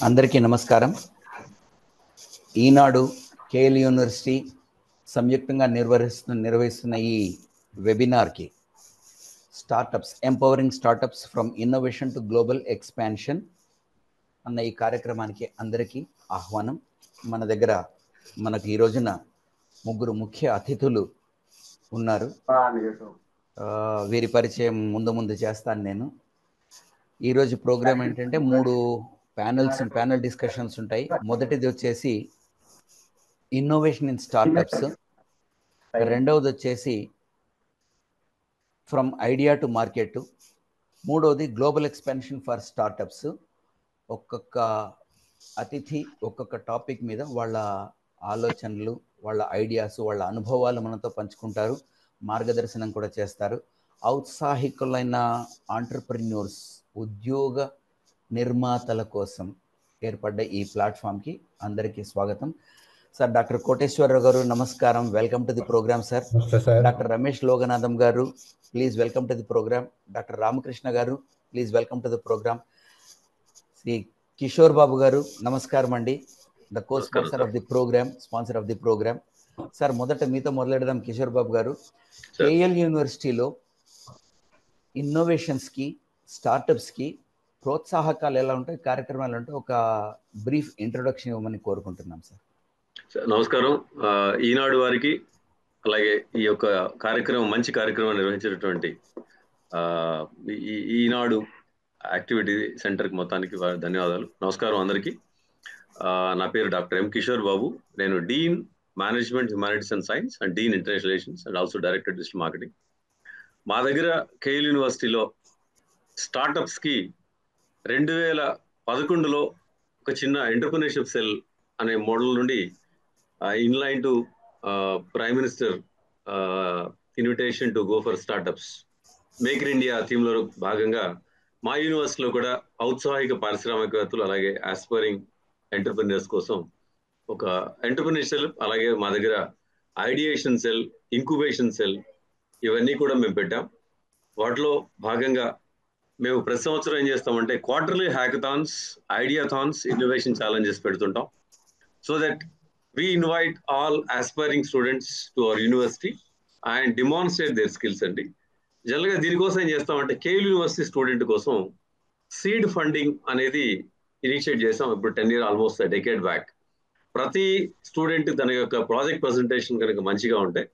అందరికీ నమస్కారం. ఈనాడు KL university సంయుక్తంగా నిర్వహిస్తున్న ఈ వెబినార్కి startups empowering startups from innovation to global expansion అన్న ఈ కార్యక్రమానికి అందరికీ ఆహ్వానం. మన దగ్గర మనకు ఈ రోజున ముగ్గురు ముఖ్య అతిథులు ఉన్నారు. వీరి పరిచయం ముందు చేస్తాను నేను. ఈరోజు ప్రోగ్రామ్ ఏంటంటే 3 ప్యానల్ డిస్కషన్స్ ఉంటాయి. మొదటిది వచ్చేసి ఇన్నోవేషన్ ఇన్ స్టార్టప్స్, రెండవది వచ్చేసి ఫ్రమ్ ఐడియా టు మార్కెట్, మూడవది గ్లోబల్ ఎక్స్పాన్షన్ ఫర్ స్టార్టప్స్. ఒక్కొక్క అతిథి ఒక్కొక్క టాపిక్ మీద వాళ్ళ ఆలోచనలు, వాళ్ళ ఐడియాస్, వాళ్ళ అనుభవాలు మనతో పంచుకుంటారు, మార్గదర్శనం కూడా చేస్తారు. ఔత్సాహికులైన ఆంటర్ప్రెన్యూర్స్, ఉద్యోగ నిర్మాతల కోసం ఏర్పడ్డ ఈ ప్లాట్ఫామ్కి అందరికీ స్వాగతం. సార్ డాక్టర్ కోటేశ్వరరావు గారు నమస్కారం, welcome to the programme sir. Doctor Ramesh Loganatham garu please welcome to the programme. Doctor Ramakrishna garu please welcome to the programme. Shri Kishore Babu garu నమస్కారం అండి, the co sponsor of the programme. Sir మొదట మీతో మొదలెడదాం. కిషోర్ బాబు గారు, కేఎల్ యూనివర్సిటీలో ఇన్నోవేషన్స్కి, స్టార్టప్స్కి ప్రోత్సాహకాలు ఎలా ఉంటాయి, కార్యక్రమాలు ఉంటాయి, ఒక బ్రీఫ్ ఇంట్రొడక్షన్ ఇవ్వమని కోరుకుంటున్నాం సార్. నమస్కారం. ఈనాడు వారికి, అలాగే ఈ యొక్క కార్యక్రమం, మంచి కార్యక్రమం నిర్వహించినటువంటి ఈనాడు యాక్టివిటీ సెంటర్కి మొత్తానికి ధన్యవాదాలు. నమస్కారం అందరికీ. నా పేరు డాక్టర్ ఎం కిషోర్ బాబు. నేను dean management humanities and science and dean international relations and also director digital marketing. మా దగ్గర కేఎల్ యూనివర్సిటీలో స్టార్టప్స్కి 2011లో ఒక చిన్న ఎంటర్‌ప్రెన్యూర్‌షిప్ సెల్ అనే మోడల్ నుండి inline to prime minister invitation to go for startups, make in India థీమ్లో భాగంగా మా యూనివర్సిటీలో కూడా ఔత్సాహిక పారిశ్రామికవేత్తలు, అలాగే ఆస్పైరింగ్ ఎంటర్‌ప్రెన్యూర్స్ కోసం ఒక ఎంటర్‌ప్రెన్యూర్ సెల్, అలాగే మా దగ్గర ఐడియేషన్ సెల్, ఇంక్యుబేషన్ సెల్, ఇవన్నీ కూడా మేము పెట్టాం. వాటిలో భాగంగా మేము ప్రతి సంవత్సరం ఏం చేస్తామంటే quarterly hackathons, ideathons, innovation challenges పెడుతుంటాం. So that we invite all aspiring students to our university and demonstrate their skills అండి. జనరల్గా దీనికోసం ఏం చేస్తామంటే కేఎల్ యూనివర్సిటీ స్టూడెంట్ కోసం సీడ్ ఫండింగ్ అనేది ఇనిషియేట్ చేసాం. ఇప్పుడు 10 years ఆల్మోస్ట్ డెకేడ్ బ్యాక్. ప్రతి స్టూడెంట్ తన యొక్క ప్రాజెక్ట్ ప్రజెంటేషన్ కనుక మంచిగా ఉంటే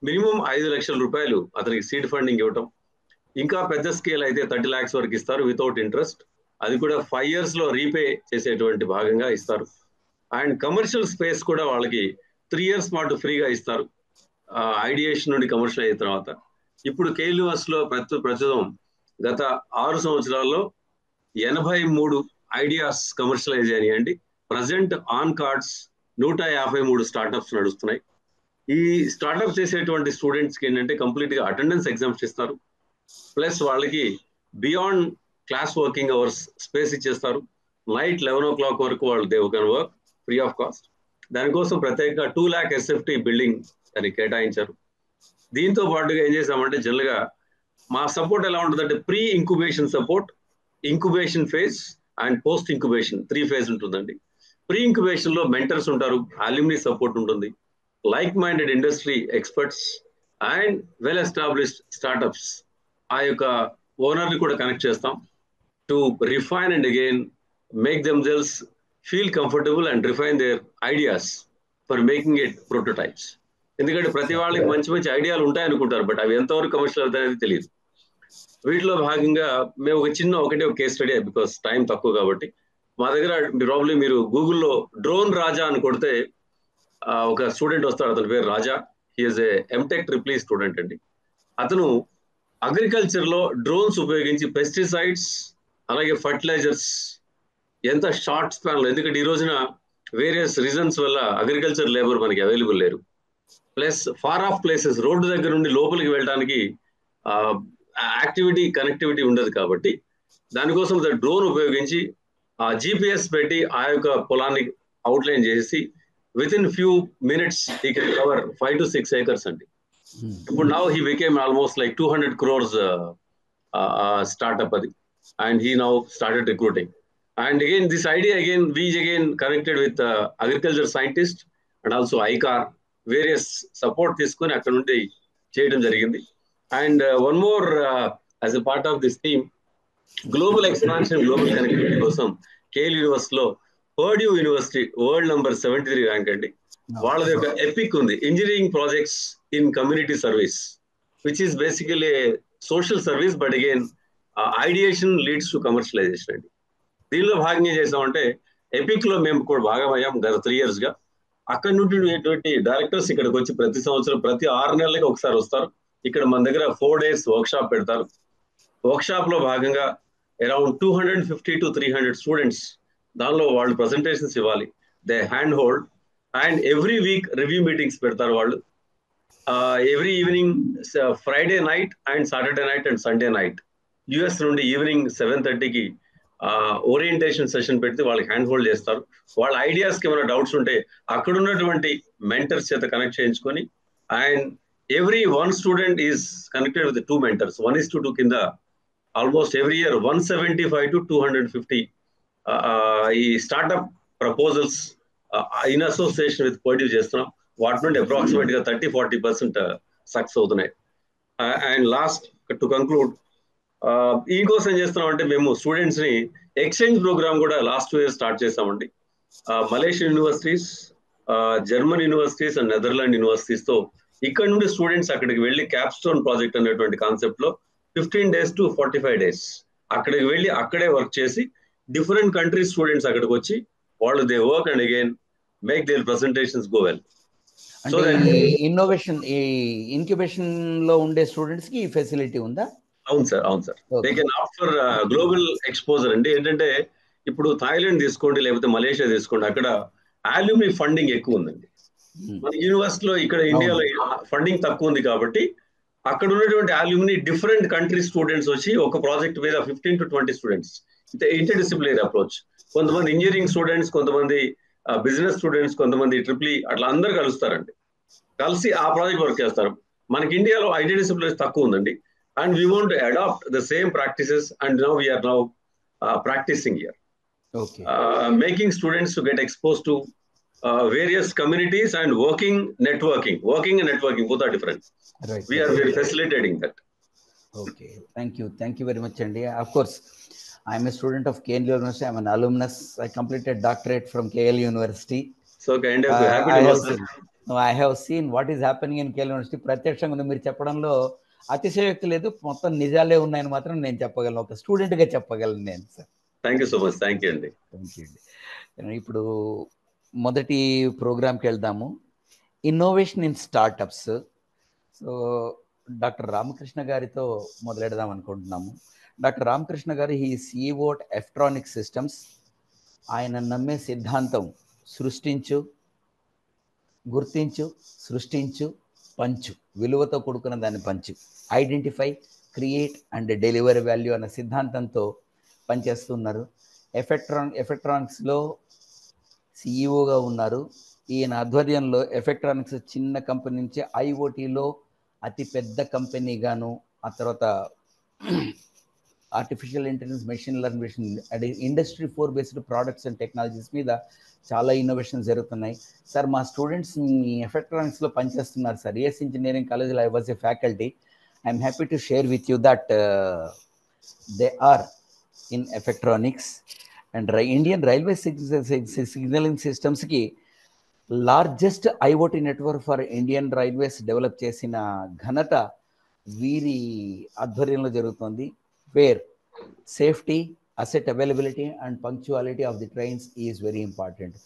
మినిమం 5 లక్షల రూపాయలు అతనికి సీడ్ ఫండింగ్ ఇవ్వటం. ఇంకా పెద్ద స్కేల్ అయితే 30 lakhs వరకు ఇస్తారు వితౌట్ ఇంట్రెస్ట్. అది కూడా 5 years రీపే చేసేటువంటి భాగంగా ఇస్తారు. అండ్ కమర్షియల్ స్పేస్ కూడా వాళ్ళకి 3 years పాటు ఫ్రీగా ఇస్తారు ఐడియేషన్ నుండి కమర్షియల్ అయిన తర్వాత. ఇప్పుడు కేఎల్ యూనివర్సిటీలో ప్రస్తుతం గత 6 సంవత్సరాల్లో 83 ఐడియాస్ కమర్షియలైజ్ అయ్యాయండి. ప్రజెంట్ ఆన్ కార్డ్స్ 153 స్టార్టప్స్ నడుస్తున్నాయి. ఈ స్టార్టప్ చేసేటువంటి స్టూడెంట్స్కి ఏంటంటే కంప్లీట్గా అటెండెన్స్ ఎగ్జామ్స్ ఇస్తారు, ప్లస్ వాళ్ళకి beyond class working hours space ఇచ్చేస్తారు. నైట్ 11 o'clock వరకు వాళ్ళు they can work free of cost. దానికోసం ప్రత్యేకంగా 2 lakh SFT బిల్డింగ్ దానికి కేటాయించారు. దీంతో పాటుగా ఏం చేసామంటే జనరల్గా మా సపోర్ట్ ఎలా ఉంటుందంటే pre incubation support, incubation phase and post incubation 3 phase ఉంటుందండి. ప్రీ ఇంక్యుబేషన్లో మెంటర్స్ ఉంటారు, అల్యూమినీ సపోర్ట్ ఉంటుంది, like minded industry experts and well established startups. ఆ యొక్క ఓనర్ని కూడా కనెక్ట్ చేస్తాం to refine and again make themselves feel comfortable and refine their ideas for making it prototypes. ఎందుకంటే ప్రతి వాళ్ళకి మంచి మంచి ఐడియాలు ఉంటాయనుకుంటారు, బట్ అవి ఎంతవరకు కమర్షియల్ అవుతాయనేది తెలియదు. వీటిలో భాగంగా మేము ఒకటే ఒక కేస్ స్టడీ, బికాస్ టైం తక్కువ కాబట్టి. మా దగ్గర ప్రాబ్లీ మీరు గూగుల్లో డ్రోన్ రాజా అని కొడితే ఒక స్టూడెంట్ వస్తాడు, అతని పేరు Raja. He is a MTech triple student అండి. అతను అగ్రికల్చర్లో డ్రోన్స్ ఉపయోగించి పెస్టిసైడ్స్, అలాగే ఫర్టిలైజర్స్ ఎంత షార్ట్ స్పాన్లో, ఎందుకంటే ఈ రోజున వేరియస్ రీజన్స్ వల్ల అగ్రికల్చర్ లేబర్ మనకి అవైలబుల్ లేరు, plus far off places, road దగ్గర నుండి లోపలికి వెళ్ళడానికి కనెక్టివిటీ ఉండదు. కాబట్టి దానికోసం డ్రోన్ ఉపయోగించి GPS పెట్టి ఆ యొక్క పొలాన్ని అవుట్లైన్ చేసి with in few minutes he can cover 5 to 6 acres అండి. ఇప్పుడు now he became almost like 200 crores startup అది, and he now started recruiting. And again, this idea again, we again connected with agriculture scientist and also ICAR, various support తీసుకొని అక్కడ నుండి చేయడం జరిగింది. And one more as a part of this theme, global expansion, global connectivity కోసం KL యూనివర్సిటీలో Purdue university world number 73 rank అండి. వాళ్ళది ఒక ఎపిక్ ఉంది, engineering projects in community service, which is basically social service, but again ideation leads to commercialisation అండి. దీనిలో భాగంగా ఏం చేసామంటే, ఎపిక్ లో మేము కూడా భాగమయ్యాం గత 3 years గా. అక్కడ నుండి డైరెక్టర్స్ ఇక్కడికి వచ్చి ప్రతి సంవత్సరం ప్రతి 6 నెలలకి ఒకసారి వస్తారు. ఇక్కడ మన దగ్గర 4 days వర్క్ షాప్ పెడతారు. వర్క్ షాప్ లో భాగంగా అరౌండ్ 250 to 300 స్టూడెంట్స్ దానిలో వాళ్ళు ప్రజెంటేషన్స్ ఇవ్వాలి. They hand hold and every week review meetings పెడతారు వాళ్ళు. Every evening, Friday night and Saturday night and Sunday night US నుండి ఈవినింగ్ 7:30కి ఓరియంటేషన్ సెషన్ పెడితే వాళ్ళకి హ్యాండ్ హోల్డ్ చేస్తారు. వాళ్ళ ఐడియాస్కి ఏమైనా డౌట్స్ ఉంటే అక్కడ ఉన్నటువంటి మెంటర్స్ చేత కనెక్ట్ చేయించుకొని, and every 1 student is connected with 2 mentors, 1:2 కింద ఆల్మోస్ట్ ఎవ్రీ ఇయర్ 175 to 250 ఈ startup proposals in association with Purdue చేస్తున్నాం. వాటి నుండి అప్రాక్సిమేట్ గా 30-40% సక్సెస్ అవుతున్నాయి. అండ్ లాస్ట్ టు కంక్లూడ్, ఈ కోసం చేస్తున్నాం అంటే, మేము స్టూడెంట్స్ ని ఎక్స్చేంజ్ ప్రోగ్రామ్ కూడా లాస్ట్ 2 years స్టార్ట్ చేసామండి. Malaysian universities, German universities and Netherland universities తో ఇక్కడ నుండి స్టూడెంట్స్ అక్కడికి వెళ్ళి క్యాప్స్టోన్ ప్రాజెక్ట్ అనేటువంటి కాన్సెప్ట్ లో 15 days to 45 days అక్కడికి వెళ్ళి అక్కడే వర్క్ చేసి, డిఫరెంట్ కంట్రీస్ స్టూడెంట్స్ అక్కడికి వచ్చి వాళ్ళు they work and again make their presentations go well. So innovation, ఈ ఇన్క్యుబేషన్ లో ఉండే స్టూడెంట్స్ కి ఈ ఫెసిలిటీ ఉందా? అవును సార్, అవును sir. They can offer global exposure అండి. ఏంటంటే ఇప్పుడు థాయిలాండ్ తీసుకోండి, లేకపోతే మలేషియా తీసుకోండి, అక్కడ అల్యూమినీ ఫండింగ్ ఎక్కువ ఉందండి. మన యూనివర్సిటీలో ఇక్కడ ఇండియాలో ఫండింగ్ తక్కువ ఉంది కాబట్టి అక్కడ ఉన్నటువంటి అల్యూమినీ డిఫరెంట్ కంట్రీ స్టూడెంట్స్ వచ్చి ఒక ప్రాజెక్ట్ మీద 15 to 20 students, inter disciplinary approach, కొంతమంది ఇంజనీరింగ్ స్టూడెంట్స్, కొంతమంది బిజినెస్ స్టూడెంట్స్, కొంతమంది ట్రిపుల్ అట్లా అందరు కలుస్తారండి. కలిసి ఆ ప్రాజెక్ట్ వర్క్ చేస్తారు. మనకి ఇండియాలో ఐటీ డిసిప్లినరీ తక్కువ ఉందండి. And we want to adopt the same practices, and now we are now practicing here. Okay. Making students to get exposed to various communities and working and networking both are different. Right. We are facilitating that. Okay, thank you very much, Andy. Of course, I am a student of KL University. I am an alumnus. I completed doctorate from KL University. So kind of happy to know, sir. I have seen what is happening in KL University. ప్రత్యక్షంగా మీరు చెప్పడంలో అతిశయోక్తి లేదు, మొత్తం నిజాలే ఉన్నాయని మాత్రం నేను చెప్పగలను, ఒక స్టూడెంట్ గా చెప్పగలను నేను. Sir, thank you so much. Thank you అండి. ఇప్పుడు మొదటి ప్రోగ్రామ్కి వెళ్దాము, innovation in startups. So doctor Ramakrishna గారితో మొదలెడదాం అనుకుంటున్నాము. డాక్టర్ రామకృష్ణ గారు ఈ CEO ఎఫ్ట్రానిక్ సిస్టమ్స్. ఆయన నమ్మే సిద్ధాంతం సృష్టించు, గుర్తించు, సృష్టించు, పంచు, విలువతో కూడుకున్న దాన్ని పంచు, identify, create and delivery value అన్న సిద్ధాంతంతో పనిచేస్తున్నారు. ఎఫెక్ట్రానిక్స్లో సిఇఓగా ఉన్నారు. ఈయన ఆధ్వర్యంలో ఎఫెక్ట్రానిక్స్ చిన్న కంపెనీ నుంచి IoTలో అతి పెద్ద కంపెనీగాను, ఆ తర్వాత artificial intelligence, machine learning, industry 4 based products and technologies మీద చాలా ఇన్నోవేషన్స్ జరుగుతున్నాయి. సార్, మా స్టూడెంట్స్ మీ ఎఫెక్ట్రానిక్స్లో పనిచేస్తున్నారు సార్. ES ఇంజనీరింగ్ కాలేజ్లో I was a faculty. I'm happy to share with you that they are in electronics. And Indian Railway signaling systems ki largest IoT network for Indian Railways develop చేసిన ఘనత వీరి ఆధ్వర్యంలో జరుగుతుంది. Where safety, asset availability and punctuality of the trains is very important.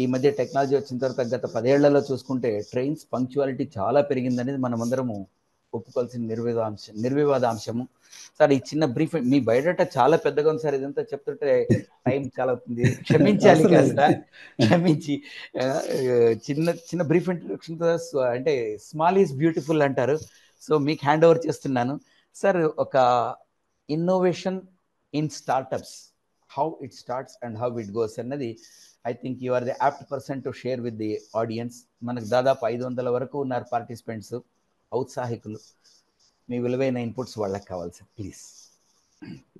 ఈ మధ్య technology వచ్చిన తర్వాత గత 10 ఏళ్లలో చూసుకుంటే ట్రైన్స్ పంక్చువాలిటీ చాలా పెరిగిందనేది మనమందరము ఒప్పుకోవాల్సిన నిర్వివాదాంశము. సార్, ఈ చిన్న బ్రీఫ్, మీ బయోడేటా చాలా పెద్దగా ఉంది సార్, ఇదంతా చెప్తుంటే టైం చాలా అవుతుంది, క్షమించాలి, కాస్త క్షమించి. చిన్న బ్రీఫ్ ఇంట్రొడక్షన్, అంటే స్మాల్ ఈజ్ బ్యూటిఫుల్ అంటారు. సో మీకు హ్యాండ్ ఓవర్ చేస్తున్నాను సార్. ఒక innovation in startups, how it starts and how it goes అన్నది I think you are the apt person to share with the audience. మనకు దాదాపు 500 వరకు ఉన్నారు పార్టిసిపెంట్స్, ఔత్సాహికులు. మీ విలువైన ఇన్పుట్స్ వాళ్ళకి కావాలి సార్, ప్లీజ్.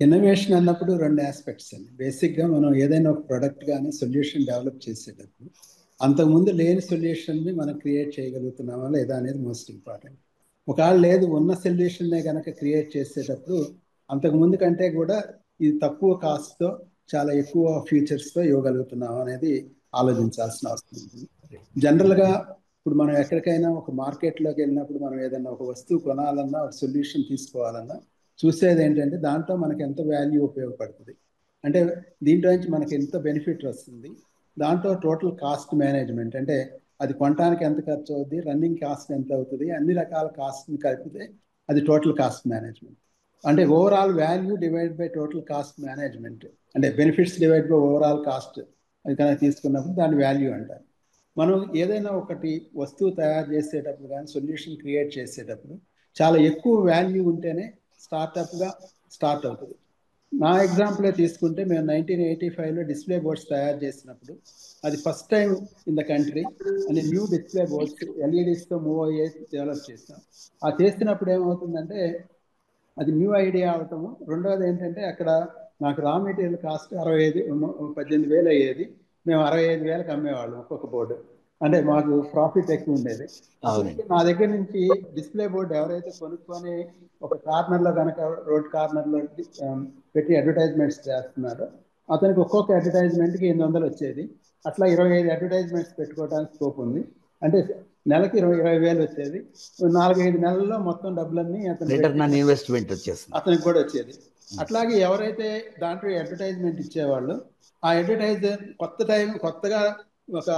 ఇన్నోవేషన్ అన్నప్పుడు 2 ఆస్పెక్ట్స్ అండి. బేసిక్గా మనం ఏదైనా ఒక ప్రొడక్ట్ కానీ సొల్యూషన్ డెవలప్ చేసేటప్పుడు అంతకుముందు లేని సొల్యూషన్ని మనం క్రియేట్ చేయగలుగుతున్నామా లేదా అనేది మోస్ట్ ఇంపార్టెంట్. ఒకవేళ లేదు ఉన్న సొల్యూషన్నే కనుక క్రియేట్ చేసేటప్పుడు అంతకుముందు కంటే కూడా ఇది తక్కువ కాస్ట్తో చాలా ఎక్కువ ఫీచర్స్తో ఇవ్వగలుగుతున్నామా అనేది ఆలోచించాల్సిన అవసరం ఉంటుంది. జనరల్గా ఇప్పుడు మనం ఎక్కడికైనా ఒక మార్కెట్లోకి వెళ్ళినప్పుడు మనం ఏదైనా ఒక వస్తువు కొనాలన్నా ఒక సొల్యూషన్ తీసుకోవాలన్నా చూసేది ఏంటంటే దాంట్లో మనకి ఎంత వాల్యూ ఉపయోగపడుతుంది, అంటే దీంట్లో నుంచి మనకి ఎంత బెనిఫిట్ వస్తుంది, దాంట్లో టోటల్ కాస్ట్ మేనేజ్మెంట్ అంటే అది కొనడానికి ఎంత ఖర్చు అవుతుంది, రన్నింగ్ కాస్ట్ ఎంత అవుతుంది, అన్ని రకాల కాస్ట్ని కలిపితే అది టోటల్ కాస్ట్ మేనేజ్మెంట్. అంటే overall value divide by total cost management, అంటే benefits divide by overall cost అది కనుక తీసుకున్నప్పుడు దాని వాల్యూ అంటారు. మనం ఏదైనా ఒకటి వస్తువు తయారు చేసేటప్పుడు కానీ సొల్యూషన్ క్రియేట్ చేసేటప్పుడు చాలా ఎక్కువ వాల్యూ ఉంటేనే స్టార్టప్గా స్టార్ట్ అవుతుంది. నా ఎగ్జాంపులే తీసుకుంటే మేము 1985లో డిస్ప్లే బోర్డ్స్ తయారు చేసినప్పుడు అది first time in the country అని న్యూ డిస్ప్లే బోర్డ్స్ ఎల్ఈడీస్తో మూవ్ అయ్యే డెవలప్ చేస్తాం. ఆ చేసినప్పుడు ఏమవుతుందంటే అది న్యూ ఐడియా అవటము. రెండోది ఏంటంటే అక్కడ నాకు రా మెటీరియల్ కాస్ట్ 18,000 అయ్యేది, మేము 65,000కి అమ్మేవాళ్ళం ఒక్కొక్క బోర్డు. అంటే మాకు ప్రాఫిట్ ఎక్కువ ఉండేది. నా దగ్గర నుంచి డిస్ప్లే బోర్డు ఎవరైతే కొనుక్కొని ఒక కార్నర్లో కనుక రోడ్ కార్నర్లో పెట్టి అడ్వర్టైజ్మెంట్స్ చేస్తున్నారో అతనికి ఒక్కొక్క అడ్వర్టైజ్మెంట్కి 800 వచ్చేది. అట్లా 25 అడ్వర్టైజ్మెంట్స్ పెట్టుకోవడానికి స్కోప్ ఉంది. అంటే నెలకి 20,000 వచ్చేది. 4-5 నెలల్లో మొత్తం డబ్బులన్నీ అతనికి కూడా వచ్చేది. అట్లాగే ఎవరైతే దాంట్లో అడ్వర్టైజ్మెంట్ ఇచ్చేవాళ్ళు ఆ అడ్వర్టైజర్ కొత్తగా ఒక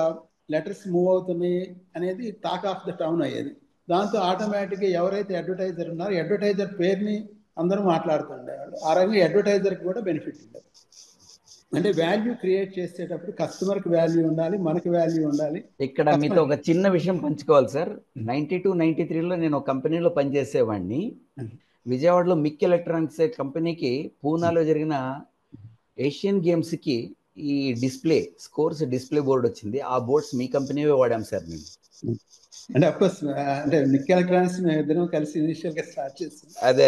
లెటర్స్ మూవ్ అవుతున్నాయి అనేది టాక్ ఆఫ్ ద టౌన్ అయ్యేది. దాంతో ఆటోమేటిక్గా ఎవరైతే అడ్వర్టైజర్ ఉన్నారో అడ్వర్టైజర్ పేరుని అందరూ మాట్లాడుతుండేవాళ్ళు. ఆ రకంగా అడ్వర్టైజర్కి కూడా బెనిఫిట్ ఉండేది. అంటే వాల్యూ క్రియేట్ చేసేటప్పుడు కస్టమర్కి వాల్యూ ఉండాలి, మనకి వాల్యూ ఉండాలి. ఇక్కడ మీతో ఒక చిన్న విషయం పంచుకోవాలి సార్. 92-93లో నేను ఒక కంపెనీలో పనిచేసేవాడిని. విజయవాడలో మిక్ ఎలక్ట్రానిక్స్ కంపెనీకి పూనాలో జరిగిన ఏషియన్ గేమ్స్కి ఈ స్కోర్స్ డిస్ప్లే బోర్డు వచ్చింది. ఆ బోర్డ్స్ మీ కంపెనీవే వాడాం సార్ మేము. అంటే అఫ్కోర్స్ అంటే మిక్ ఎలక్ట్రానిక్స్ మేము ఇద్దరం కలిసి ఇనిషియల్గా స్టార్ట్ చేస్తాం. అదే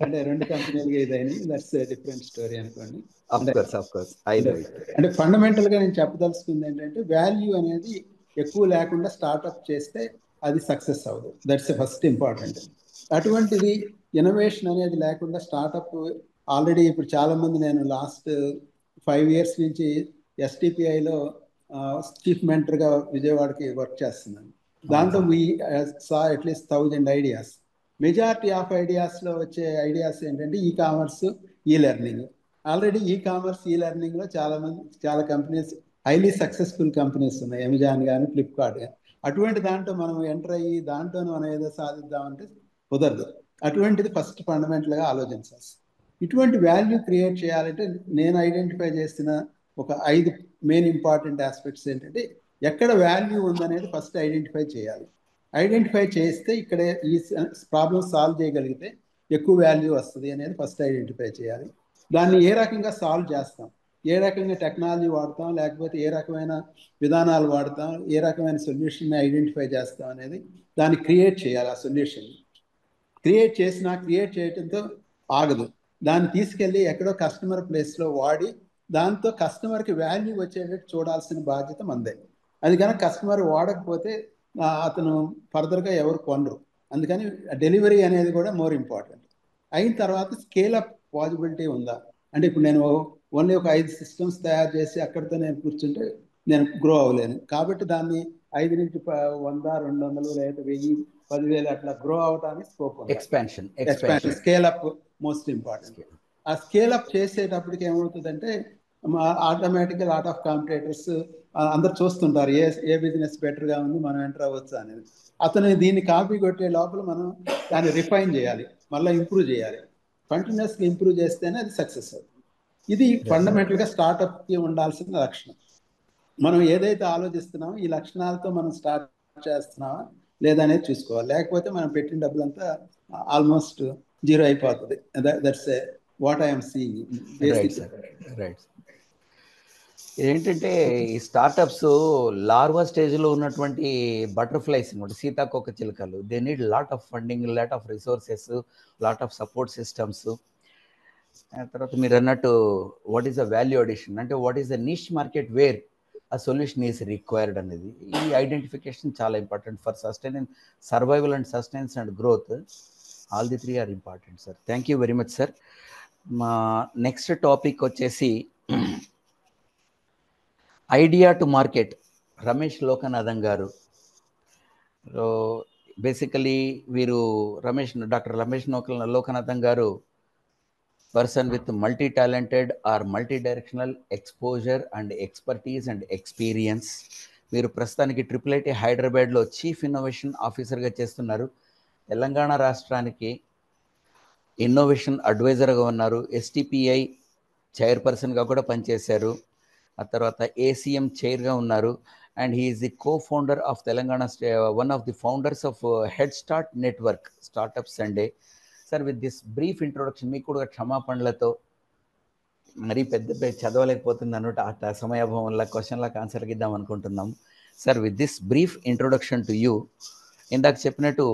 అంటే 2 కంపెనీలుగా ఇదైంది. దట్స్ డిఫరెంట్ స్టోరీ అనుకోండి. అంటే ఫండమెంటల్గా నేను చెప్పదలుచుకుంది ఏంటంటే వాల్యూ అనేది ఎక్కువ లేకుండా స్టార్ట్అప్ చేస్తే అది సక్సెస్ అవ్వదు. That's first important. అటువంటిది ఇన్నోవేషన్ అనేది లేకుండా స్టార్ట్అప్ ఆల్రెడీ ఇప్పుడు చాలామంది నేను లాస్ట్ 5 years నుంచి STPIలో చీఫ్ మెంటర్గా విజయవాడకి వర్క్ చేస్తున్నాను. దాంట్లో we saw at least 1000 ideas. Majority of ఐడియాస్లో వచ్చే ఐడియాస్ ఏంటంటే కామర్స్, లెర్నింగ్. ఆల్రెడీ కామర్స్, లెర్నింగ్లో చాలా కంపెనీస్ హైలీ సక్సెస్ఫుల్ కంపెనీస్ ఉన్నాయి, అమెజాన్ కానీ ఫ్లిప్కార్ట్ కానీ. అటువంటి దాంట్లో మనం ఎంటర్ అయ్యి దాంట్లోనే మనం ఏదో సాధిద్దామంటే కుదరదు. అటువంటిది ఫస్ట్ ఫండమెంటల్గా ఆలోచించాల్సి. ఇటువంటి వాల్యూ క్రియేట్ చేయాలంటే నేను ఐడెంటిఫై చేసిన ఒక 5 మెయిన్ ఇంపార్టెంట్ ఆస్పెక్ట్స్ ఏంటంటే ఎక్కడ వాల్యూ ఉందనేది ఫస్ట్ ఐడెంటిఫై చేయాలి. ఐడెంటిఫై చేస్తే ఇక్కడ ఈ ప్రాబ్లమ్ సాల్వ్ చేయగలిగితే ఎక్కువ వాల్యూ వస్తుంది అనేది ఫస్ట్ ఐడెంటిఫై చేయాలి. దాన్ని ఏ రకంగా సాల్వ్ చేస్తాం, ఏ రకంగా టెక్నాలజీ వాడతాం, లేకపోతే ఏ రకమైన విధానాలు వాడతాం, ఏ రకమైన సొల్యూషన్ని ఐడెంటిఫై చేస్తాం అనేది దాన్ని క్రియేట్ చేయాలి. ఆ సొల్యూషన్ క్రియేట్ చేయడంతో ఆగదు. దాన్ని తీసుకెళ్ళి ఎక్కడో కస్టమర్ ప్లేస్లో వాడి దాంతో కస్టమర్కి వాల్యూ వచ్చేటట్టు చూడాల్సిన బాధ్యత మనదే. అది కనుక కస్టమర్ వాడకపోతే అతను ఫర్దర్గా ఎవరు కొనరు. అందుకని డెలివరీ అనేది కూడా మోర్ ఇంపార్టెంట్. అయిన తర్వాత స్కేల్ అప్ పాసిబిలిటీ ఉందా అంటే ఇప్పుడు నేను ఓన్లీ ఒక 5 systems తయారు చేసి అక్కడితో నేను కూర్చుంటే నేను గ్రో అవ్వలేను. కాబట్టి దాన్ని 5 నుంచి 100, 200 లేదా 1000, 10,000 అట్లా గ్రో అవడానికి స్కోప్ ఉంది. Expansion scale up most important. ఆ స్కేల్ అప్ చేసేటప్పటికి ఏమవుతుందంటే ఆటోమేటిక్గా లాట్ ఆఫ్ కాంపిటేటర్స్ అందరు చూస్తుంటారు ఏ బిజినెస్ బెటర్గా ఉంది, మనం ఎంటర్ అవ్వచ్చు అనేది. అతను దీన్ని కాపీ కొట్టే లోపల మనం దాన్ని రిఫైన్ చేయాలి, మళ్ళీ ఇంప్రూవ్ చేయాలి. కంటిన్యూస్గా ఇంప్రూవ్ చేస్తేనే అది సక్సెస్ అవుతుంది. ఇది ఫండమెంటల్గా స్టార్టప్కి ఉండాల్సిన లక్షణం. మనం ఏదైతే ఆలోచిస్తున్నామో ఈ లక్షణాలతో మనం స్టార్ట్ చేస్తున్నామా లేదా అనేది చూసుకోవాలి. లేకపోతే మనం పెట్టిన డబ్బులంతా ఆల్మోస్ట్ జీరో అయిపోతుంది. That's what I'm seeing. Right. ఏంటంటే ఈ స్టార్టప్స్ లార్వా స్టేజ్లో ఉన్నటువంటి బటర్ఫ్లైస్ అనమాట, సీతాకోక చిలుకలు. They need lot of funding, lot of resources, lot of support systems. తర్వాత మీరు అన్నట్టు what is the value addition, అంటే what is the niche market where a solution is required అనేది. ఈ ఐడెంటిఫికేషన్ చాలా important for sustenance, survival and sustains and growth. All the three are important sir. Thank you very much sir. మా next topic వచ్చేసి idea to market, Ramesh Lokanathan garu. So basically వీరు doctor Ramesh Lokanathan గారు person with multi talented are multi directional exposure and expertise and experience. వీరు ప్రస్తుతానికి IIIT హైదరాబాద్లో chief innovation ఆఫీసర్గా చేస్తున్నారు. తెలంగాణ రాష్ట్రానికి ఇన్నోవేషన్ అడ్వైజర్గా ఉన్నారు. STPI చైర్పర్సన్గా కూడా పనిచేశారు. ఆ తర్వాత ACM చైర్గా ఉన్నారు. And he is the co-founder of Telangana, one of the founders of head start network, startup Sunday. Sir with this brief introduction, మీకు కూడా క్షమాపణలతో మరీ పెద్ద చదవలేకపోతుంది అన్నట్టు ఆ సమయాభావం వల్ల క్వశ్చన్లకు ఆన్సర్కి ఇద్దాం అనుకుంటున్నాం. Sir with this brief introduction to you, ఇందాక చెప్పినట్టు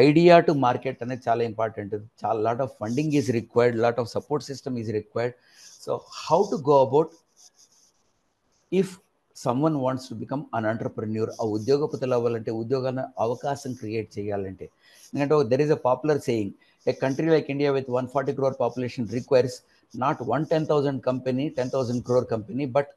ఐడియా టు మార్కెట్ అనేది చాలా ఇంపార్టెంట్. చాలా lot of funding is required, lot of support system is required. So how to go about if someone wants to become an entrepreneur, ఆ ఉద్యోగపతులు అవ్వాలంటే, ఉద్యోగాన్ని అవకాశం create చేయాలంటే. ఎందుకంటే there is a popular saying, A country like India with 140 crore population requires not 10,000 company, 10,000 crore company, but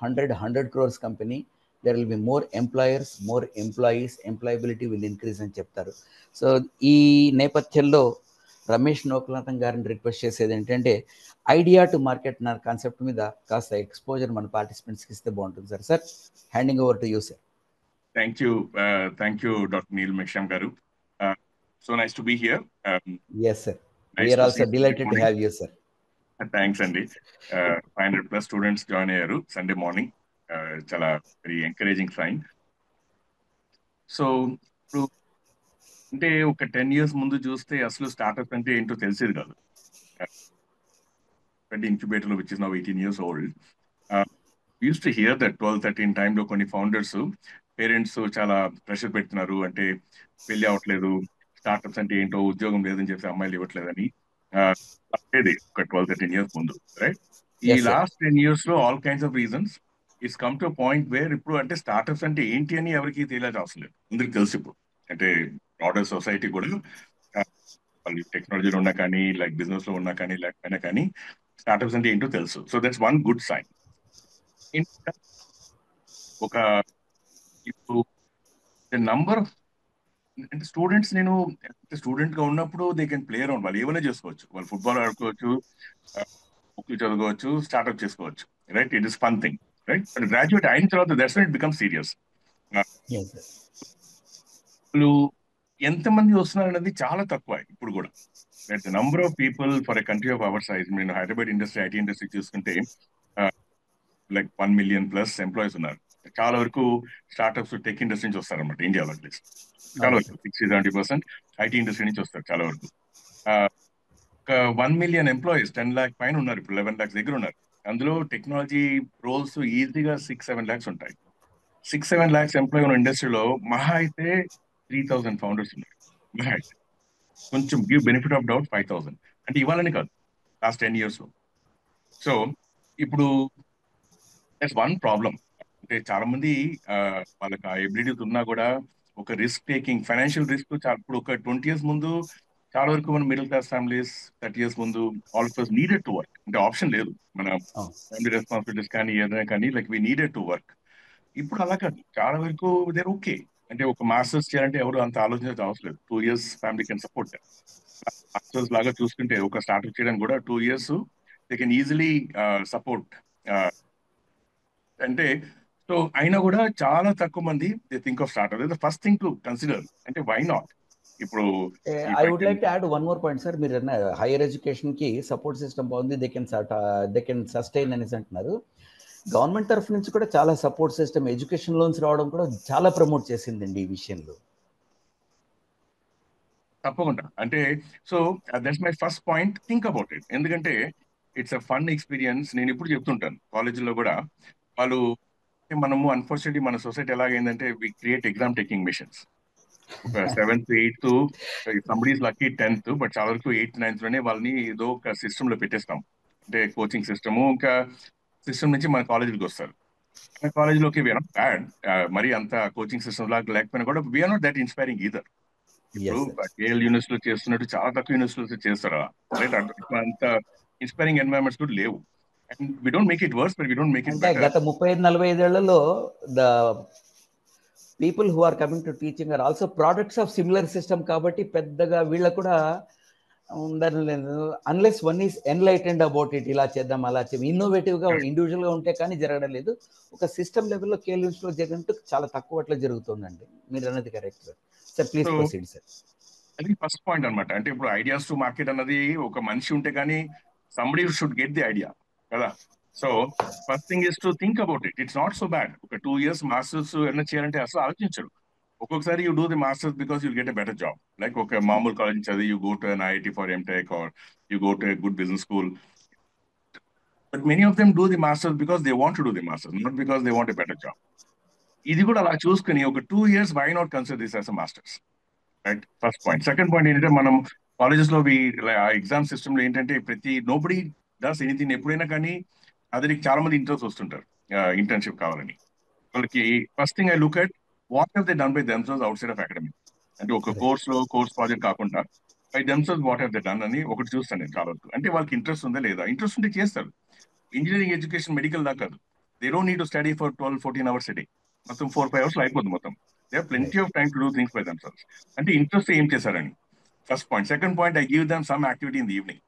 100 crores company. There will be more employers, more employees, employability will increase అని చెప్తారు. So ఈ నేపథ్యంలో రమేష్ లోకనాథన్ గారిని request చేసేది ఏంటంటే, idea to market నా concept మీద కాస్త ఎక్స్పోజర్ మన పార్టిసిపెంట్స్కి ఇస్తే బాగుంటుంది sir. Sir, handing over to you sir. Thank you doctor Neel Meghshyam garu. So nice to be here. Yes sir, we are also delighted to have you sir. Thanks అండి. 500+ students join అయ్యారు Sunday morning. చాలా very encouraging sign. So ఇప్పుడు అంటే ఒక 10 years ముందు చూస్తే అసలు startup అంటే ఏంటో తెలిసేది కాదు. Incubator which is now 18 years old. Use to hear that 12-13 టైంలో కొన్ని ఫౌండర్స్ పేరెంట్స్ చాలా ప్రెషర్ పెడుతున్నారు, అంటే పెళ్లి అవ్వట్లేదు, స్టార్ట్అప్స్ అంటే ఏంటో, ఉద్యోగం లేదని చెప్పి అమ్మాయిలు ఇవ్వట్లేదని. లేదు ఒక 12-13 years ముందు, రైట్? ఈ లాస్ట్ 10 years లో all kinds of reasons it's come to point where ఇప్పుడు అంటే స్టార్ట్అప్స్ అంటే ఏంటి అని ఎవరికి తెలియదు అవసరం లేదు, అందరికి తెలుసు ఇప్పుడు. అంటే బ్రాడర్ సొసైటీ కూడా వాళ్ళు టెక్నాలజీలో ఉన్నా కానీ, లైక్ బిజినెస్ లో ఉన్నా కానీ, లేకపోయినా కానీ స్టార్ట్అప్స్ అంటే ఏంటో తెలుసు. So that's one good sign. ఒక ఇప్పుడు నంబర్ ఆఫ్ అంటే స్టూడెంట్స్, నేను స్టూడెంట్ గా ఉన్నప్పుడు దే కెన్ ప్లే అరౌండ్, వాళ్ళు ఏమైనా చేసుకోవచ్చు, వాళ్ళు ఫుట్బాల్ ఆడుకోవచ్చు, బుక్లు చదువుకోవచ్చు, స్టార్ట్అప్ చేసుకోవచ్చు, right? It is fun thing, right? But graduate అయిన తర్వాత that's when it become serious. వాళ్ళు ఎంతమంది వస్తున్నారు అనేది చాలా తక్కువ ఇప్పుడు కూడా. Right, the number of people for a country of our size, నేను హైదరాబాద్ ఇండస్ట్రీ, ఐటీ ఇండస్ట్రీ చూసుకుంటే లైక్ 1 million+ ఎంప్లాయీస్ ఉన్నారు. చాలా వరకు స్టార్ట్అప్స్ టెక్ ఇండస్ట్రీ నుంచి వస్తారన్నమాట ఇండియాలో. అట్లీస్ట్ చాలా వరకు 60-70% ఐటీ ఇండస్ట్రీ నుంచి వస్తారు చాలా వరకు. ఒక 1 million ఎంప్లాయీస్ 10 lakh పైన ఉన్నారు, ఇప్పుడు 11 lakhs దగ్గర ఉన్నారు. అందులో టెక్నాలజీ రోల్స్ ఈజీగా 6-7 lakhs ఉంటాయి. 6-7 lakhs ఎంప్లాయీ ఉన్న ఇండస్ట్రీలో మహా అయితే 3,000 ఫౌండర్స్ ఉన్నారు. మహా అయితే కొంచెం గివ్ బెనిఫిట్ ఆఫ్ డౌట్ 5,000, అంటే ఇవ్వాలని కాదు, లాస్ట్ 10 years లో. సో ఇప్పుడు దట్స్ వన్ ప్రాబ్లం. అంటే చాలా మంది వాళ్ళకి ఆ ఎబిలిటీస్ ఉన్నా కూడా ఒక రిస్క్ టేకింగ్, ఫైనాన్షియల్ రిస్క్ ఇప్పుడు ఒక 20 years ముందు చాలా వరకు మన మిడిల్ క్లాస్ ఫ్యామిలీస్ 30 years ముందు all of us needed to work, అంటే ఆప్షన్ లేదు, మన ఫ్యామిలీ రెస్పాన్సిబిలిటీస్ కానీ ఏదైనా కానీ, like we needed to work. ఇప్పుడు అలా కాదు, చాలా వరకు దేర్ ఓకే. అంటే ఒక మాస్టర్స్ చేయాలంటే ఎవరు అంత ఆలోచించే అవసరం లేదు, 2 years family can support. Masters లాగా చూసుకుంటే ఒక స్టార్ట్అప్ చేయడానికి కూడా 2 years they can easily support. అంటే సో అయినా కూడా చాలా తక్కువ మంది they think of startup. The first thing to consider, అంటే వై నాట్. ఇప్పుడు I would like to add one more point sir. మీరు హైయర్ ఎడ్యుకేషన్ కి సపోర్ట్ సిస్టమ్ బాగుంది, దే కెన్ సస్టైన్ అనేసి అంటున్నారు. గవర్నమెంట్ తరఫు నుంచి కూడా చాలా సపోర్ట్ సిస్టమ్, ఎడ్యుకేషన్ లోన్స్ రావడం కూడా చాలా ప్రమోట్ చేసిందండి ఈ విషయంలో. తప్పకుండా. అంటే so that's my first point, think about it. ఎందుకంటే ఇట్స్ అ ఫన్ ఎక్స్పీరియన్స్. నేను ఇప్పుడు చెప్తుంటాను కాలేజీలో కూడా, మనము అన్ఫార్చునేట్లీ మన సొసైటీ ఎలాగైందంటే we create exam taking machines. ఒక 7th 8th, somebody is lucky 10th, but చాలా వరకు 8th 9th లోనే వాళ్ళని ఏదో ఒక సిస్టమ్ లో పెట్టేస్తాం. అంటే కోచింగ్ సిస్టమ్, ఇంకా సిస్టమ్ నుంచి మన కాలేజీకి వస్తారు. మన కాలేజీలోకి వీఆర్ నాట్ బ్యాడ్, మరి అంత కోచింగ్ సిస్టమ్ లాగా లేకపోయినా కూడా we're not that inspiring either. ఇప్పుడు ఎస్ సార్. కేఎల్ యూనివర్సిటీలో చేస్తున్నట్టు చాలా తక్కువ యూనివర్సిటీలో చేస్తారా, రైట్? అంత ఇన్స్పైరింగ్ ఎన్వైరన్మెంట్స్ కూడా లేవు. And we don't make it worse, but we don't make it అంటే బెటర్. గత 35-45 ఏళ్లలో the people who are coming to teaching are also products of similar system కాబట్టి పెద్దగా వీళ్ళకు కూడా ఉండలేదు. Unless one is enlightened about it, ఇలా చేద్దాం అలా చేద్దాం, ఇన్నోవేటివ్గా ఇండివిజువల్గా ఉంటే కానీ జరగడం లేదు. ఒక సిస్టమ్ లెవెల్లో కేఎల్యూన్స్లో జరిగినట్టు చాలా తక్కువ అట్లా జరుగుతుందండి. మీరు అన్నది correct sir. Sir please so proceed sir. అది ఫస్ట్ పాయింట్ అనమాట. అంటే ఇప్పుడు ఐడియాస్ టు మార్కెట్ అన్నది ఒక మనిషి ఉంటే కానీ somebody should get the idea కదా. So first thing is to think about it. It's not so bad. ఒక 2 years మాస్టర్స్ ఏమైనా చేయాలంటే అసలు ఆలోచించడు. ఒక్కొక్కసారి you do the masters because you get a better job. Like ఒక మామూలు కాలేజ్ చదివి you go to an IIT for MTech or you go to a good business school. But many of them do the masters because they want to do the masters, not because they want a better job. ఇది కూడా అలా చూసుకుని ఒక 2 years why not consider this as a masters, right? First point. Second point ఏంటంటే మనం colleges లో exam system లో ఏంటంటే నోబడి డస్ ఎనీథింగ్. ఎప్పుడైనా కానీ అతనికి చాలా మంది ఇంట్రెస్ట్ వస్తుంటారు ఇంటర్న్షిప్ కావాలని. వాళ్ళకి first thing I look at what have they done by themselves out side of academic. అంటే ఒక కోర్స్ ప్రాజెక్ట్ కాకుండా by themselves what have they done అని ఒకటి చూస్తాను నేను చాలా వరకు. అంటే వాళ్ళకి ఇంట్రెస్ట్ ఉందా లేదా, ఇంట్రెస్ట్ ఉంటే చేస్తారు. ఇంజనీరింగ్ ఎడ్యుకేషన్ మెడికల్ దాకా కాదు. They don't need to study for 12-14 hours a day. మొత్తం 4-5 hours లో అయిపోతుంది మొత్తం. They have plenty of time to do things by themselves. అంటే ఇంట్రెస్ట్ ఏం చేశారని first point. Second point, I give them some activity in the evening.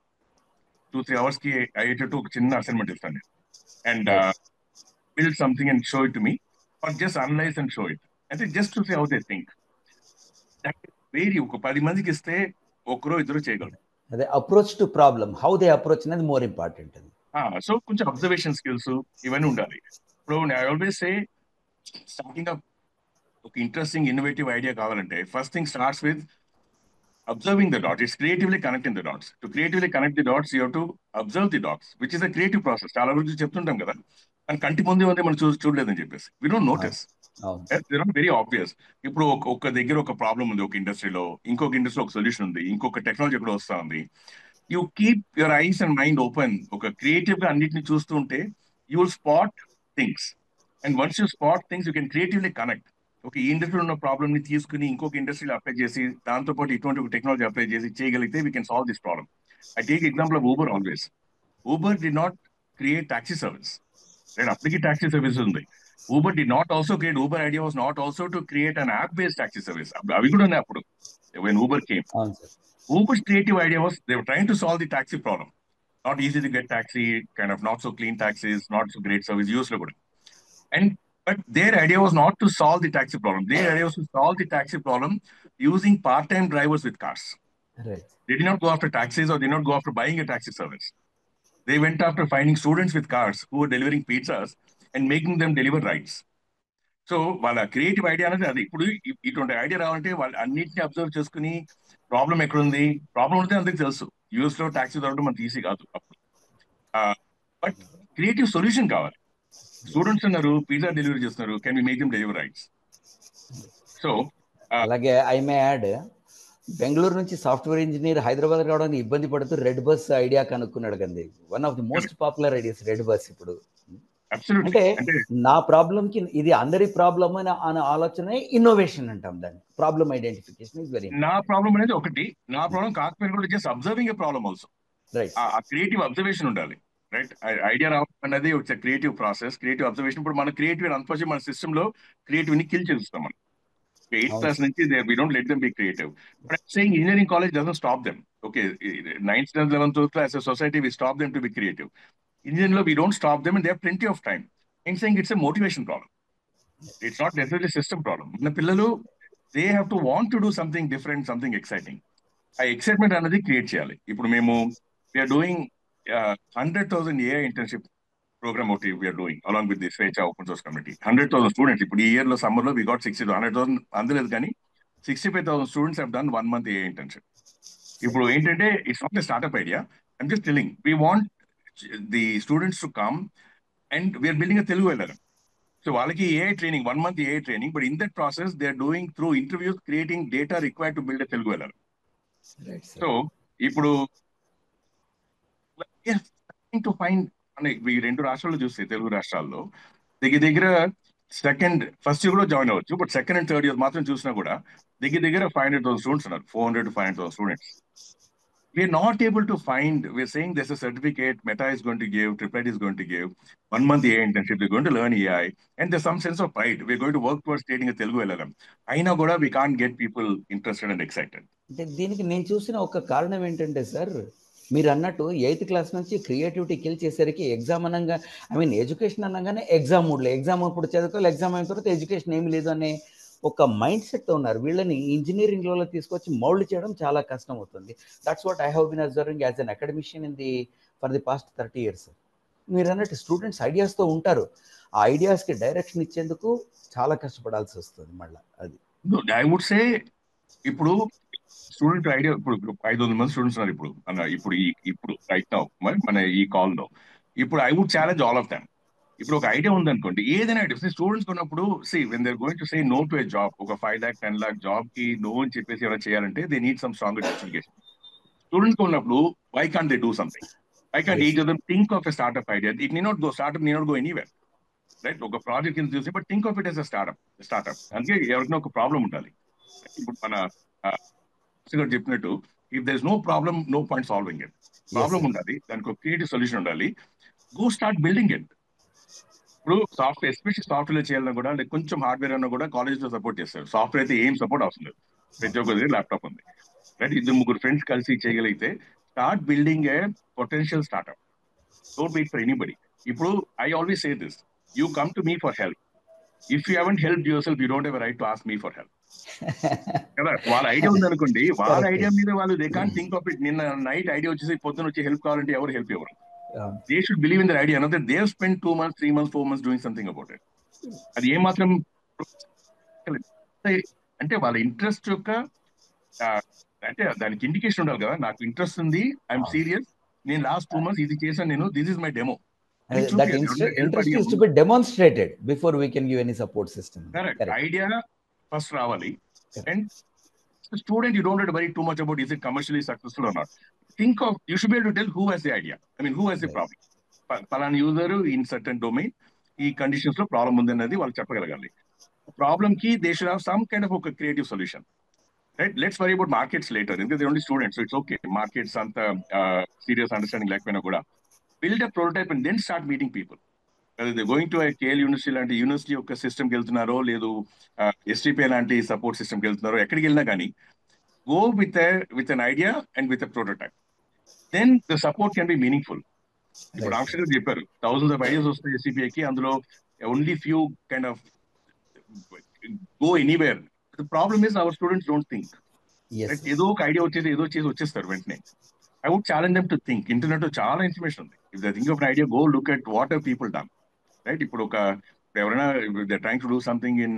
2-3 hours కి అయ్యేటట్టు ఒక చిన్న అసైన్మెంట్ ఇస్తాను నేను. And build something and show it to me, or just analyze and show it. అంటే just to see how they think. That is very ఒక 10 మందికి ఇస్తే ఒకరో ఇద్దరు చేయగలరు. అదే approach to problem, how they approach అనేది మోర్ ఇంపార్టెంట్. సో కొంచెం అబ్జర్వేషన్ స్కిల్స్ ఇవన్నీ ఉండాలి. ఇప్పుడు I always say starting up ఒక ఇంట్రెస్టింగ్ ఇన్నోవేటివ్ ఐడియా కావాలంటే first thing starts with observing the dots. It's creatively connecting the dots. To creatively connect the dots, you have to observe the dots, which is a creative process. చాలా వరకు చెప్తుంటాం కదా, కానీ కంటి ముందే ఉంది మనం చూడలేదని చెప్పేసి we don't notice. They are very obvious. ఇప్పుడు ఒక దగ్గర ఒక ప్రాబ్లం ఉంది ఒక ఇండస్ట్రీలో, ఇంకొక ఇండస్ట్రీలో ఒక సొల్యూషన్ ఉంది, ఇంకొక టెక్నాలజీ కూడా వస్తా ఉంది. You keep your eyes and mind open. ఒక క్రియేటివ్ గా అన్నిటిని చూస్తూ ఉంటే you will spot things. And once you spot things you can creatively connect. ఒక ఇండస్ట్రీలో ఉన్న ప్రాబ్లమ్ ని తీసుకుని ఇంకొక ఇండస్ట్రీలో అప్లై చేసి దాంతో పాటు ఇటువంటి ఒక టెక్నాలజీ అప్లై చేసి చేయగలిగితే we can solve this problem. I take example of Uber always. Uber did not create taxi service, right? అప్పటికి టాక్సీ సర్వీస్ ఉంది. Uber did not also create, Uber idea was not also to create an app based taxi service. అవి కూడా ఉన్నాయి అప్పుడు when Uber came. Uber's creative idea was they were trying to solve the taxi problem. Not easy to get taxi, kind of not so clean taxis, not so great service, used good. But their idea was not to solve the taxi problem. Their idea was to solve the taxi problem using part-time drivers with cars. Right. They did not go after taxis or did not go after buying a taxi service. They went after finding students with cars who were delivering pizzas and making them deliver rides. So వాళ్ళ creative idea అనేది అది. ఇప్పుడు ఇటువంటి idea రావాలంటే వాళ్ళు అన్నింటినీ observe చేసుకుని problem ఎక్కడుంది, ప్రాబ్లం ఉంటే అందరికి తెలుసు. యూఎస్ లో ట్యాక్సీ దొరకడం మనకి ఈజీ కాదు అప్పుడు. బట్ క్రియేటివ్ సొల్యూషన్ కావాలి. స్టూడెంట్స్ ఉన్నారు, పిజ్జా డెలివరీ చేస్తున్నారు, can we make them deliver rights? So అలాగే ఐ మే యాడ్, బెంగళూరు నుంచి సాఫ్ట్వేర్ ఇంజనీర్ హైదరాబాద్ రావడానికి ఇబ్బంది పడుతూ రెడ్ బస్ ఐడియా కనుక్కున్నాడు కండి. One of the most popular ideas red bus ఇప్పుడు. అంటే నా ప్రాబ్లం కి ఇది అందరి ప్రాబ్లమ్ అనే ఆలోచన ఇన్నోవేషన్ అంటాం దాన్ని. Problem identification is very. నా ప్రాబ్లం అనేది ఒకటి, నా ప్రాబ్లం కాకపోయినా కూడా జస్ట్ అబ్జర్వింగ్ ఏ ప్రాబ్లమ్ ఆల్సో. రైట్. ఆ క్రియేటివ్ అబ్జర్వేషన్ ఉండాలి, రైట్? ఐడియా రావడం అనేది ఒక క్రియేటివ్ ప్రాసెస్, క్రియేటివ్ అబ్జర్వేషన్. ఇప్పుడు మన క్రియేటివ్ అన్ఫార్చునేట్లీ మన సిస్టమ్ లో క్రియేటివ్ ని కిల్ చేస్తాం మనం. 8th class నుంచి we don't let them be creative. But I'm saying engineering college doesn't stop them. Okay, 9th, 10th, 11th as a society we stop them to be creative. Engineering lo we don't stop them and they have plenty of time. I'm saying it's a motivation problem. It's not necessarily a system problem. మన పిల్లలు they have to want to do something different, something exciting. ఆ excitement అనేది create చేయాలి. ఇప్పుడు మేము we are doing 100,000 AI internship program ఒకటి we are doing along with the Swechha open source community. 100,000 students. ఇప్పుడు ఈ ఇయర్ లో సమ్మర్ లో we got 100,000 అందలేదు కానీ 65,000 students have done 1 month AI internship. ఇప్పుడు ఏంటంటే it's not a startup idea. I'm just telling we want the students to come and we are building a Telugu LLM. So వాళ్ళకి AI training, 1 month AI training, but in that process, they are doing through interviews, creating data required to build a Telugu LLM. Right sir. So ఇప్పుడు to find అంటే ఈ 2 రాష్ట్రాల్లో చూస్తే తెలుగు రాష్ట్రాల్లో దగ్గర first year కూడా join అవ్వచ్చు, but second and third year మాత్రం చూసినా కూడా దగ్గర 500,000 స్టూడెంట్స్ ఉన్నారు, 400 to 500,000 students. We're not able to find, we're saying there's a certificate Meta is going to give, Triplet is going to give, 1 month AI internship, they're going to learn AI, and there's some sense of pride. We're going to work towards creating a Telugu LLM. అయినా కూడా we can't get people interested and excited. అంటే దీనికి నేను చూసిన ఒక కారణం ఏంటంటే sir, మీరు అన్నట్టు 8th క్లాస్ నుంచి క్రియేటివిటీ కిల్ చేసేసరికి ఎగ్జామ్ అనగా, ఐ మీన్ ఎడ్యుకేషన్ అనగానే ఎగ్జామ్ మూడ్లో, ఎగ్జామ్ ఇప్పుడు చదువుకోవాలి, ఎగ్జామ్ అయిన తర్వాత ఎడ్యుకేషన్ ఏమి లేదు అనే ఒక మైండ్ సెట్తో ఉన్నారు. వీళ్ళని ఇంజనీరింగ్లో తీసుకొచ్చి మౌల్డ్ చేయడం చాలా కష్టం అవుతుంది. That's what I have been observing as an academician for the past 30 years. మీరు అన్నట్టు స్టూడెంట్స్ ఐడియాస్తో ఉంటారు, ఆ ఐడియాస్కి డైరెక్షన్ ఇచ్చేందుకు చాలా కష్టపడాల్సి వస్తుంది మళ్ళీ. అది ఐ వుడ్ సే ఇప్పుడు స్టూడెంట్ ఐడియా, ఇప్పుడు 500 మంది స్టూడెంట్స్ ఉన్నారు ఇప్పుడు రైట్ నౌ మన ఈ కాల్లో. ఇప్పుడు I would challenge all of them. ఇప్పుడు ఒక ఐడియా ఉందనుకోండి, ఏదైనా ఐడియా స్టూడెంట్స్ ఉన్నప్పుడు when they're going to say no to a job, ఒక 5 lakh 10 lakh జాబ్ కి నో అని చెప్పేసి ఎవరైనా చేయాలంటే they need some stronger justification. Students ఉన్నప్పుడు why can't they do something? Why can't each of them think of a startup idea? It need not go anywhere, right? ఒక project కింద చూసి, but think of it as a startup. అందుకే ఎవరికైనా ఒక problem ఉండాలి. ఇప్పుడు మన చెప్పినట్టు, if there is no problem, no point solving it. Problem ఉండాలి, దానికి ఒక క్రియేటివ్ సొల్యూషన్ ఉండాలి, గో స్టార్ట్ బిల్డింగ్ ఇట్. ఇప్పుడు సాఫ్ట్వేర్, ఎస్పెషల్లీ సాఫ్ట్వేర్ చేయాలన్నా కూడా, అంటే కొంచెం హార్డ్వేర్ అన్నా కూడా కాలేజ్ లో సపోర్ట్ చేస్తారు. సాఫ్ట్వేర్ అయితే ఏం సపోర్ట్ అవసరం లేదు, ప్రతి ఒక్క దగ్గర ల్యాప్టాప్ ఉంది, రైట్? 2-3 ఫ్రెండ్స్ కలిసి చేయగలిగితే start building a potential startup. Don't wait for anybody. ఇప్పుడు I always say this, you come to me for help. If you haven't help yourself, you don't have right to ask me for help. కదా, వాళ్ళ idea ఉందనుకోండి, వాళ్ళ idea మీద వాళ్ళు they can't think of it. నిన్న night idea వచ్చేసి పొద్దున వచ్చి హెల్ప్ కావాలంటే ఎవరు హెల్ప్ ఇవ్వరు. They should believe in their idea. Another, they have spent 2 months, 3 months, 4 months doing something about it. అది ఏమాత్రం అంటే వాళ్ళ ఇంట్రెస్ట్ యొక్క అంటే దానికి ఇండికేషన్ ఉండాలి కదా, నాకు ఇంట్రెస్ట్ ఉంది, ఐఎమ్ సీరియస్, నేను లాస్ట్ 2 months ఇది చేశాను, నేను this is my demo. that interest is to be demonstrated before we can give any support system. Correct. Idea first రావాలి. And student, you don't have to worry too much about is it commercially successful or not. Think of, you should be able to tell who has the idea. I mean, who has the problem. Palana user in certain domain, ఈ conditions లో problem ఉందన్నది వాళ్ళు చెప్పగలగాలి. Problem కి they should have some kind of ఒక creative solution, right? Let's worry about markets later, ఎందుకంటే they only students, it's okay. Markets అంత serious understanding లేకపోయినా కూడా build a prototype and then start meeting people. Going to KL university లాంటి university యొక్క సిస్టమ్కి వెళ్తున్నారో, లేదు ఎస్టీపీ లాంటి సపోర్ట్ సిస్టమ్కి వెళ్తున్నారో, ఎక్కడికి వెళ్ళినా కానీ go with an idea and with a prototype. Then the support can be meaningful. ఇప్పుడు రామకృష్ణ గారు చెప్పారు, thousands of ideas వస్తాయి ఎస్సీపీఐకి, అందులో only few kind of go anywhere. The problem is our students don't think. ఏదో ఒక ఐడియా వచ్చేది, ఏదో చేసి వచ్చేస్తారు వెంటనే. I would challenge them to think. Internet లో చాలా ఇన్ఫర్మేషన్ ఉంది. If they think of an idea, go look at what have people done, right? ఇప్పుడు ఎవరైనా they're trying to do something in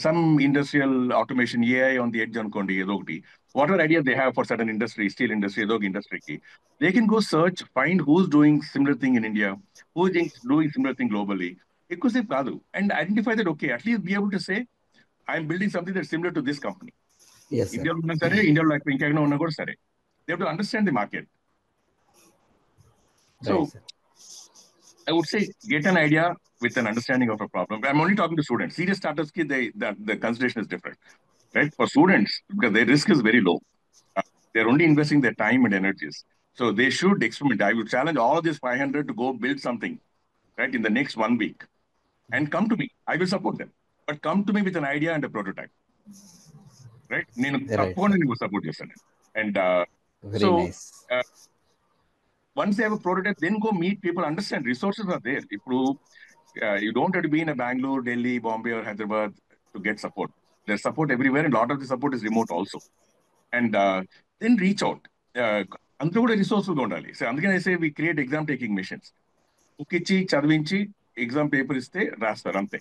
some industrial automation, AI on the edge అనుకోండి, ఏదో ఒకటి, whatever idea they have for certain industry, steel industry, ఏదో ఒక ఇండస్ట్రీకి, they can go search, find who's doing similar thing in India, who is doing similar thing globally. ఎక్కువసేపు కాదు, and identify that, okay, at least be able to say, I'm building something that's similar to this company. ఇండియాలో ఉన్నా సరే, ఇండియాలో ఇంకెక్కడ ఉన్నా కూడా సరే, they have to understand the market. So I would say get an idea with an understanding of a problem. I'm only talking to students. Serious startups, the consideration is different, right? For students, because their risk is very low. They're only investing their time and energies. So they should experiment. I would challenge all of this 500 to go build something, right, in the next 1 week. And come to me. I will support them. But come to me with an idea and a prototype. Right? నేను తప్పకుండా నీకు support చేస్తాను. And so once they have a prototype, then go meet people, understand resources are there. You don't have to be in a Bangalore, Delhi, Bombay or Hyderabad to get support. There's support everywhere, and a lot of the support is remote also. And then reach out. Andro kuda resources ga undali. So అందుకనే I say we create exam taking missions. ఉకిచ్చి చదివించి exam paper ఇస్తే రాస్తారు అంతే.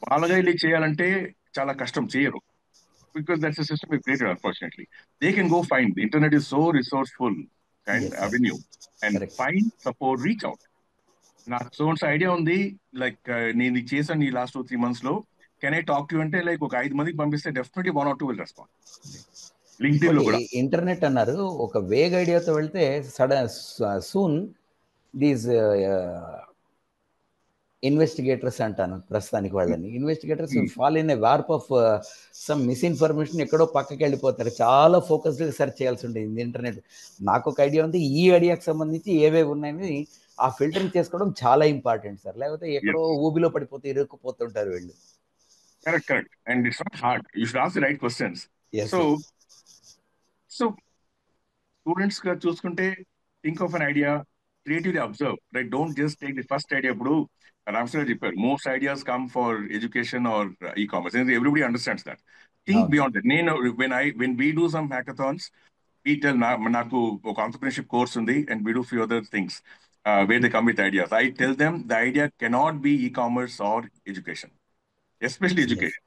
వాళ్ళగా వెళ్ళి చేయాలంటే చాలా కష్టం, చేయరు. Because that's the system we created, unfortunately. They can go find. The internet is so resourceful kind avenue. And find support, reach out. నాకు సో ఐడియా ఉంది, లైక్ నేను ఇది చేశాను ఈ లాస్ట్ 2-3 months లో, కెన్ ఐ టాక్ టు అంటే like ఒక 5 మందికి పంపిస్తే definitely 1 or 2 will respond. LinkedIn లో ఇంకోటి కూడా ఇంటర్నెట్ అన్నారు, ఒక వేగ్ ఐడియాతో వెళ్తే సడన్ సూన్ దీస్ ఇన్వెస్టిగేటర్స్ అంటాను ప్రస్తుతానికి వాళ్ళని, investigators fall in a warp of some misinformation, ఎక్కడో పక్కకి వెళ్ళిపోతారు. చాలా ఫోకస్డ్గా సెర్చ్ చేయాల్సి ఉంటుంది ఇంటర్నెట్. నాకు ఒక ఐడియా ఉంది, ఈ ఐడియాకి సంబంధించి ఏవేవి ఉన్నాయని ఆ ఫిల్టరింగ్ చేసుకోవడం చాలా ఇంపార్టెంట్ సార్, లేకపోతే ఎక్కడో ఊబిలో పడిపోతే ఇరుక్కుపోతుంటారు వీళ్ళు. Correct. And it's not hard, you should ask the right questions. Yes, so sir. So students గా చూసుకుంటే, think of an idea, creatively observe, right? Don't just take the first idea. ఇప్పుడు రామకృష్ణ గారు చెప్పారు, most ideas come for education or e-commerce. Everybody understands that. Think అవును. Beyond that. నేను when we do some hackathons, we tell నాకు ఒక entrepreneurship course ఉంది, and we do few other things where they come with ideas. I tell them the idea cannot be e-commerce or education, especially Yes. education.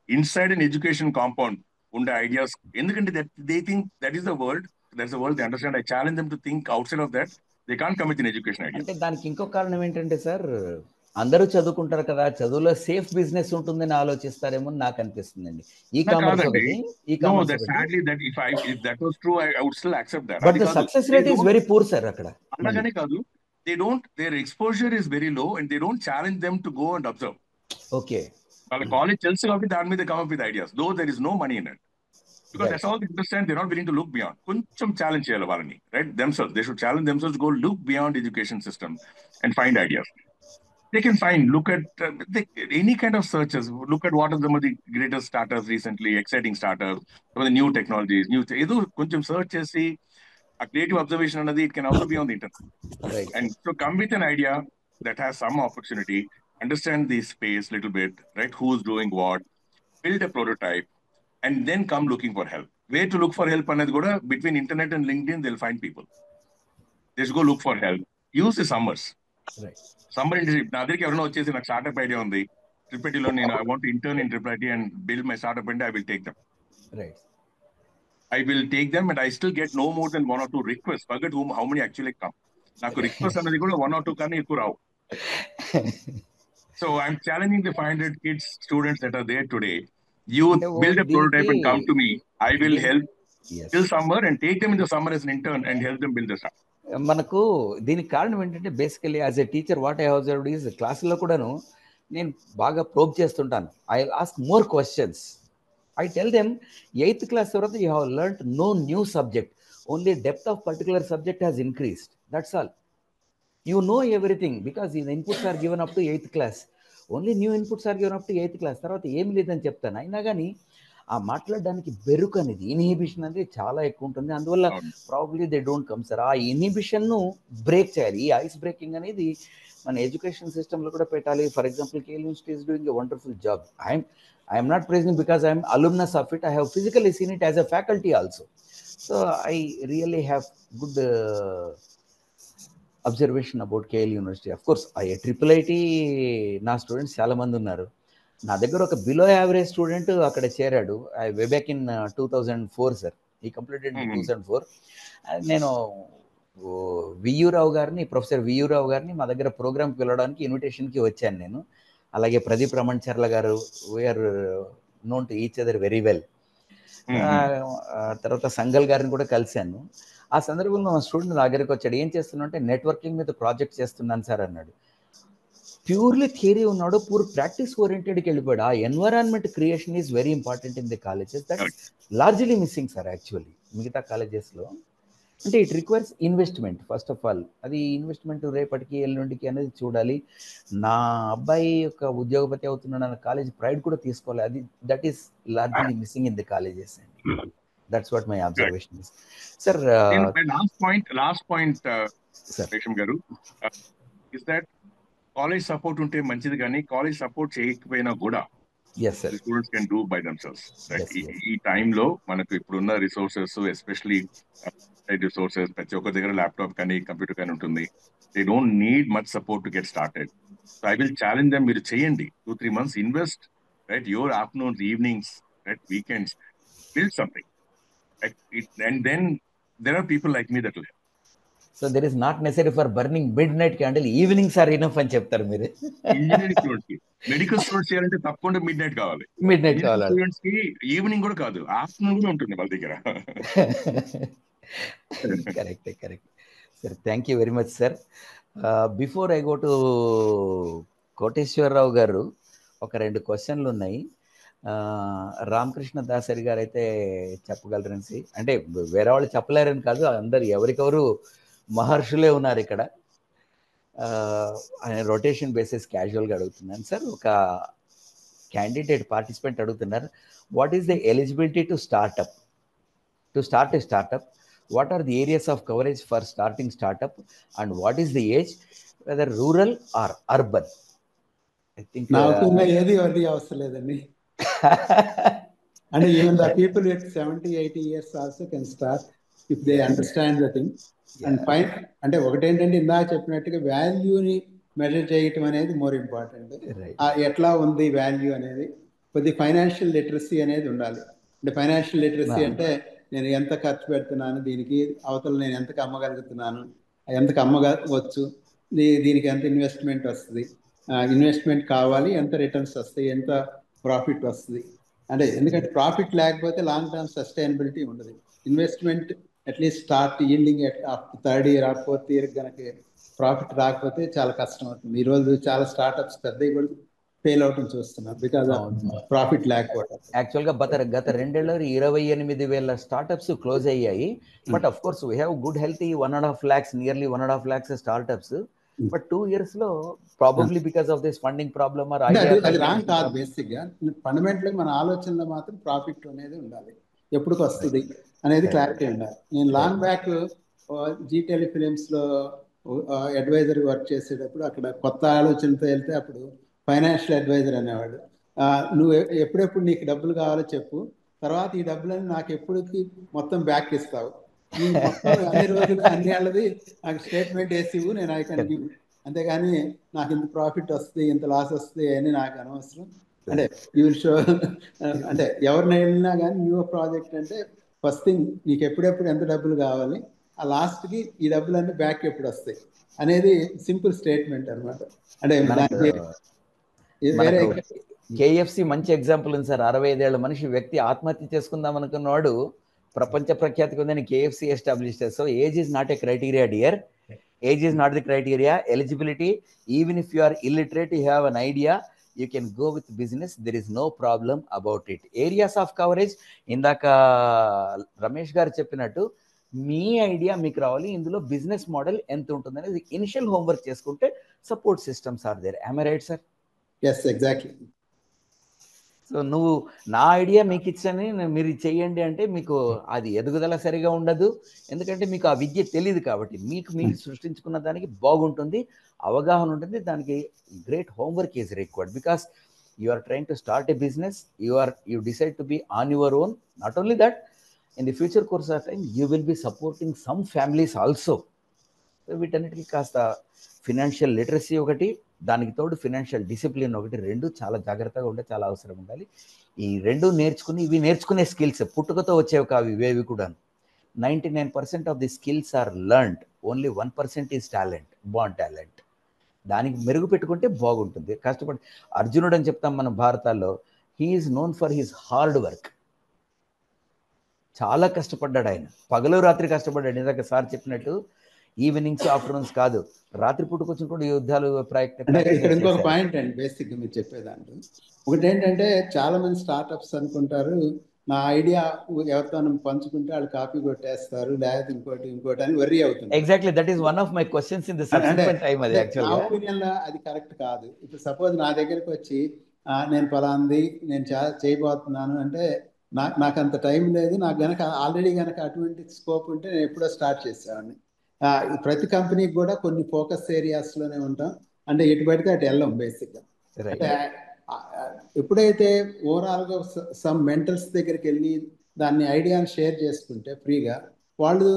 Inside an education compound ఉండే ideas, ఎందుకంటే they think that is the world, that's the world they understand. I challenge them to think outside of that. They can't come with an education idea. అంటే దానికి ఇంకో కారణం ఏంటంటే sir, అందరూ చదువుకుంటారు కదా, చదువులో సేఫ్ బిజినెస్ ఉంటుందని ఆలోచిస్తారేమో అని నాకు అనిపిస్తుందండి. ఈ కామర్స్ కాదండి. ఒకటి, ఈ No, కామర్స్ that ఒకటి, sadly that if that was true, I would still accept that. But అది ద కాదు. Success They rate is don't, very poor sir అక్కడ. అలాగనే కాదు. Their exposure is very low, and they don't challenge them to go and observe. Okay, వాళ్ళ college తెలుసు కాబట్టి దాని మీద come up with ideas, though there is no money in it. Because right. That's all they understand. They not willing to look beyond. కొంచెం challenge చేయాలి వాళ్ళని, right? Themselves, they should challenge themselves, go look beyond education system and find ideas. They can find, look at any kind of searches. Look at what are some of the greatest startups recently, exciting startups, some of the new technologies, ఏదో కొంచెం search చేసి a creative observation another, it can also be on the internet. Right. And so come with an idea that has some opportunity, understand the space little bit, right? Who's doing what, build a prototype, and then come looking for help. Where to look for help another kuda, between internet and LinkedIn, they'll find people. Just go look for help. Use the summers. Right. Summer internship నా దగ్గరికి ఎవరైనా వచ్చేసి నాకు startup idea ఉంది, ట్రిప్ఐటీలో నేను I want intern in ట్రిప్ఐటీ and build my startup అంటే, I will take them. Right. I will take them, and I still get no more than 1 or 2 requests. Forget how many actually come. నాకు request అనేది కూడా 1 or 2 కానీ ఎక్కువ రావు. So I'm challenging the 500 kids, students that are there today. You build a prototype and come to me. I will help till summer and take them in the summer as an intern and help them build the startup. మనకు దీనికి కారణం ఏంటంటే, basically as a teacher what I observed is, క్లాసుల్లో కూడాను నేను బాగా probe చేస్తుంటాను. I ask more questions. I tell them, 8th class తర్వాత you have learned no new subject, only depth of particular subject has increased, that's all. You know everything because the inputs are given up to 8th class. Only new inputs are given up to 8th class. తర్వాత ఏం లేదని చెప్తాను. అయినా కానీ ఆ మాట్లాడడానికి బెరుకు అనేది, inhibition అనేది చాలా ఎక్కువ ఉంటుంది. అందువల్ల probably they don't come sir. ఆ ఇన్హిబిషన్ను బ్రేక్ చేయాలి. ఈ ఐస్ బ్రేకింగ్ అనేది మన ఎడ్యుకేషన్ సిస్టంలో కూడా పెట్టాలి. For example, KL university is doing a wonderful job. I'm not pricing because I'm alumnus of it. I have physically seen it as a faculty also. So I really have good observation about KL university. Of course IIT నా students చాలా మంది ఉన్నారు. నా దగ్గర ఒక below average student అక్కడ చేరాడు. Way back in 2004 sir. ఈ కంప్లీటెడ్ 2004. నేను ప్రొఫెసర్ వియు రావు గారిని మా దగ్గర ప్రోగ్రామ్కి వెళ్ళడానికి ఇన్విటేషన్కి వచ్చాను నేను. అలాగే Pradeep Raman Charla garu, we're known to each other very well. తర్వాత సంగల్ గారిని కూడా కలిశాను. ఆ సందర్భంలో మా స్టూడెంట్ నా దగ్గరికి వచ్చాడు. ఏం చేస్తున్నా అంటే, నెట్వర్కింగ్ మీద ప్రాజెక్ట్ చేస్తున్నాను సార్ అన్నాడు. ప్యూర్లీ థియరీ ఉన్నాడు, పూర్ ప్రాక్టీస్ ఓరియంటెడ్కి వెళ్ళిపోయాడు. ఆ environment creation is very important in the colleges. That's largely missing sir actually మిగతా కాలేజెస్లో. అంటే it requires investment first of all. అది ఇన్వెస్ట్మెంట్ రేపటికి ఎల్లుండికి అనేది చూడాలి. నా అబ్బాయి యొక్క ఉద్యోగపతి అవుతున్నాడు అన్న కాలేజ్ ప్రైడ్ కూడా తీసుకోవాలి. అది that is largely missing in the colleges అండి. That's what my observation is. Sir, last point, Resham garu, is that college support unte manchidi gaani college support cheyakapoyina kuda, yes sir, the students can do by themselves, right? Yes. Ee time lo manaku ippudunna resources, especially resources, prati okka daggara laptop kani computer kani untundi. They don't need much support to get started. So I will challenge them, మీరు cheyandi 2-3 months invest, right? Your afternoons, evenings, right, weekends, build something. And then there are people like me that will help. So there is not necessary for burning midnight candle, evenings are enough అని చెప్తారు మీరు. Engineering students కి, medical students చేయాలంటే తప్పకుండా midnight కావాలి. Midnight కావాలి. Students కి evening కూడా కాదు, ఆఫ్టర్నూన్ కూడా ఉంటుంది వాళ్ళ దగ్గర. Correct correct sir, thank you very much sir. Before I go to Koteswararao garu, ఒక 2 క్వశ్చన్లు ఉన్నాయి. రామకృష్ణ దాసరి గారు అయితే చెప్పగలరని, అంటే వేరే వాళ్ళు చెప్పలేరని కాదు, అందరు ఎవరికెవరు మహర్షులే ఉన్నారు ఇక్కడ. రొటేషన్ బేసిస్ క్యాజువల్గా అడుగుతున్నాను సార్. ఒక క్యాండిడేట్ పార్టిసిపెంట్ అడుగుతున్నారు, what is the eligibility to start A startup? What are the areas of coverage for starting startup, and what is the age, whether rural or urban? I think నాకు ఏది అవసరం లేదండి. And even the people with 70-80 years also can start if they understand the thing. And find, అంటే ఒకటేంటంటే ఇందాక చెప్పినట్టుగా వాల్యూని measure చేయటం అనేది మోర్ ఇంపార్టెంట్. ఎట్లా ఉంది వాల్యూ అనేది, కొద్ది ఫైనాన్షియల్ లిటరసీ అనేది ఉండాలి. అంటే ఫైనాన్షియల్ లిటరసీ అంటే నేను ఎంత ఖర్చు పెడుతున్నాను దీనికి, అవతల నేను ఎంతకు అమ్మగలుగుతున్నాను, ఎంతకు అమ్మవచ్చు, దీనికి ఎంత ఇన్వెస్ట్మెంట్ వస్తుంది, ఇన్వెస్ట్మెంట్ కావాలి, ఎంత రిటర్న్స్ వస్తాయి, ఎంత ప్రాఫిట్ వస్తుంది. అంటే ఎందుకంటే ప్రాఫిట్ లేకపోతే లాంగ్ టర్మ్ సస్టైనబిలిటీ ఉండదు. Investment at least start yielding third year or fourth year కనుక ప్రాఫిట్ రాకపోతే చాలా కష్టం అవుతుంది. ఈరోజు చాలా స్టార్ట్అప్స్ పెద్దవి కూడా ఫెయిల్ అవటం చూస్తున్నారు బికాజ్ ప్రాఫిట్ లేకపోవడం. యాక్చువల్గా గత 2 ఏళ్ళలో 28,000 స్టార్ట్అప్స్ క్లోజ్ అయ్యాయి. But of course we have good healthy 1.5 lakhs, nearly 1.5 lakhs startups. But 2 years లో probably because of this funding problem or అది రాంగ్ కాదు. బేసిక్ గా ఫండమెంటల్ మన ఆలోచనలో మాత్రం ప్రాఫిట్ అనేది ఉండాలి, ఎప్పుడుకి వస్తుంది అనేది క్లారిటీ ఉండాలి. నేను లాంగ్ బ్యాక్ జీ టెలిఫిలిమ్స్ లో అడ్వైజర్ వర్క్ చేసేటప్పుడు అక్కడ కొత్త ఆలోచనతో వెళ్తే అప్పుడు ఫైనాన్షియల్ అడ్వైజర్ అనేవాడు, నువ్వు ఎప్పుడెప్పుడు నీకు డబ్బులు కావాలో చెప్పు, తర్వాత ఈ డబ్బులని నాకు ఎప్పుడుకి మొత్తం బ్యాక్ ఇస్తావు, ఈ మొత్తం అన్ని రోజులు అన్ని ఏళ్ళది నాకు స్టేట్మెంట్ వేసి నేను ఐ కెన్ గివ్, అంతేగాని నాకు ఇంత ప్రాఫిట్ వస్తుంది ఇంత లాస్ వస్తుంది అని నాకు అనవసరం. అంటే యూ విల్ షో, అంటే ఎవరిని వెళ్ళినా కానీ న్యూ ప్రాజెక్ట్ అంటే ఫస్ట్ థింగ్ నీకు ఎప్పుడెప్పుడు ఎంత డబ్బులు కావాలి, ఆ లాస్ట్కి ఈ డబ్బులన్నీ బ్యాక్ ఎప్పుడు వస్తాయి అనేది సింపుల్ స్టేట్మెంట్ అనమాట. అంటే కేఎఫ్సి మంచి ఎగ్జాంపుల్ ఉంది సార్. 65 ఏళ్ల మనిషి వ్యక్తి ఆత్మహత్య చేసుకుందాం అనుకున్నవాడు ప్రపంచ ప్రఖ్యాతి ఉందని కేఎఫ్సి ఎస్టాబ్లిష్ చేస్తారు. So age is not a criteria dear, age is not the criteria. Eligibility, even if you are illiterate, you have an idea, you can go with business, there is no problem about it. Areas of coverage, ఇందాక రమేష్ గారు చెప్పినట్టు మీ idea మీకు రావాలి, ఇందులో business model ఎంత ఉంటుంది అనేది initial homework చేసుకుంటే support systems are there. I right sir? Yes, exactly. సో నువ్వు నా ఐడియా మీకు ఇచ్చని మీరు చెయ్యండి అంటే మీకు అది ఎదుగుదల సరిగా ఉండదు, ఎందుకంటే మీకు ఆ విద్య తెలియదు కాబట్టి. మీకు మీరు సృష్టించుకున్న దానికి బాగుంటుంది, అవగాహన ఉంటుంది, దానికి great homework is required because you are trying to start a business, you decide to be on your own. Not only that, in the future course of time you will be supporting some families also. వీటన్నిటికీ కాస్త financial literacy ఒకటి, దానికి తోడు financial discipline ఒకటి, 2 చాలా జాగ్రత్తగా ఉండే చాలా అవసరం ఉండాలి. ఈ 2 నేర్చుకుని, ఇవి నేర్చుకునే స్కిల్స్ పుట్టుకతో వచ్చేవి కావు ఇవేవి కూడా. 99% of the skills are learned, only 1% is talent, born talent. దానికి మెరుగు పెట్టుకుంటే బాగుంటుంది. కష్టపడి అర్జునుడు అని చెప్తాం మనం భారతాల్లో, he is known for his hard work. చాలా కష్టపడ్డాడు ఆయన, పగలు రాత్రి కష్టపడ్డాడు. ఇందాక సార్ చెప్పినట్టు ఈవినింగ్స్ ఆఫ్టర్నూన్స్ కాదు, రాత్రి పూటకొచ్చిన కూడా యుద్ధాలు అంటే ఇక్కడ ఇంకొక పాయింట్ అండి బేసిక్గా మీరు చెప్పేదాంట్లో. ఒకటి ఏంటంటే చాలా మంది స్టార్ట్అప్స్ అనుకుంటారు నా ఐడియా ఎవరితో పంచుకుంటే వాళ్ళు కాపీ కొట్టేస్తారు, లేకపోతే ఇంకోటి అని వర్రీ అవుతుంది. Exactly, that is one of my questions in the subsequent time. అది యాక్చువల్లీ నా ఒపీనియన్ లో అది కరెక్ట్ కాదు. ఇప్పుడు సపోజ్ నా దగ్గరికి వచ్చి నేను ఫలాంది నేను చేయబోతున్నాను అంటే నాకు అంత టైం లేదు, నాకు గనక ఆల్రెడీ గనక అటువంటి స్కోప్ ఉంటే నేను ఎప్పుడో స్టార్ట్ చేసేవాడిని. ప్రతి కంపెనీకి కూడా కొన్ని ఫోకస్ ఏరియాస్ లోనే ఉంటాం, అంటే ఎటు పడితే అటు వెళ్ళాం బేసిక్గా. అంటే ఎప్పుడైతే ఓవరాల్ గా సమ్ మెంటర్స్ దగ్గరికి వెళ్ళి దాన్ని ఐడియాని షేర్ చేసుకుంటే ఫ్రీగా, వాళ్ళు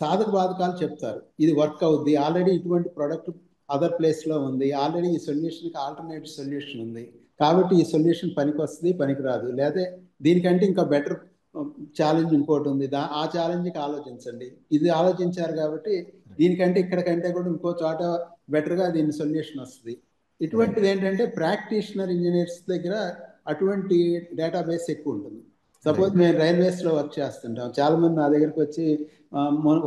సాధక బాధకాలు చెప్తారు, ఇది వర్క్ అవుద్ది, ఆల్రెడీ ఇటువంటి ప్రోడక్ట్ అదర్ ప్లేస్ లో ఉంది, ఆల్రెడీ ఈ సొల్యూషన్కి ఆల్టర్నేటివ్ సొల్యూషన్ ఉంది, కాబట్టి ఈ సొల్యూషన్ పనికి వస్తుంది పనికిరాదు, లేదా దీనికంటే ఇంకా బెటర్ ఛాలెంజ్ ఇంకోటి ఉంది, ఆ ఛాలెంజ్కి ఆలోచించండి, ఇది ఆలోచించారు కాబట్టి దీనికంటే ఇక్కడ కంటే కూడా ఇంకో చోట బెటర్గా దీని సొల్యూషన్ వస్తుంది. ఇటువంటిది ఏంటంటే ప్రాక్టీషనర్ ఇంజనీర్స్ దగ్గర అటువంటి డేటాబేస్ ఎక్కువ ఉంటుంది. సపోజ్ మేము రైల్వేస్లో వర్క్ చేస్తుంటాం, చాలా మంది నా దగ్గరికి వచ్చి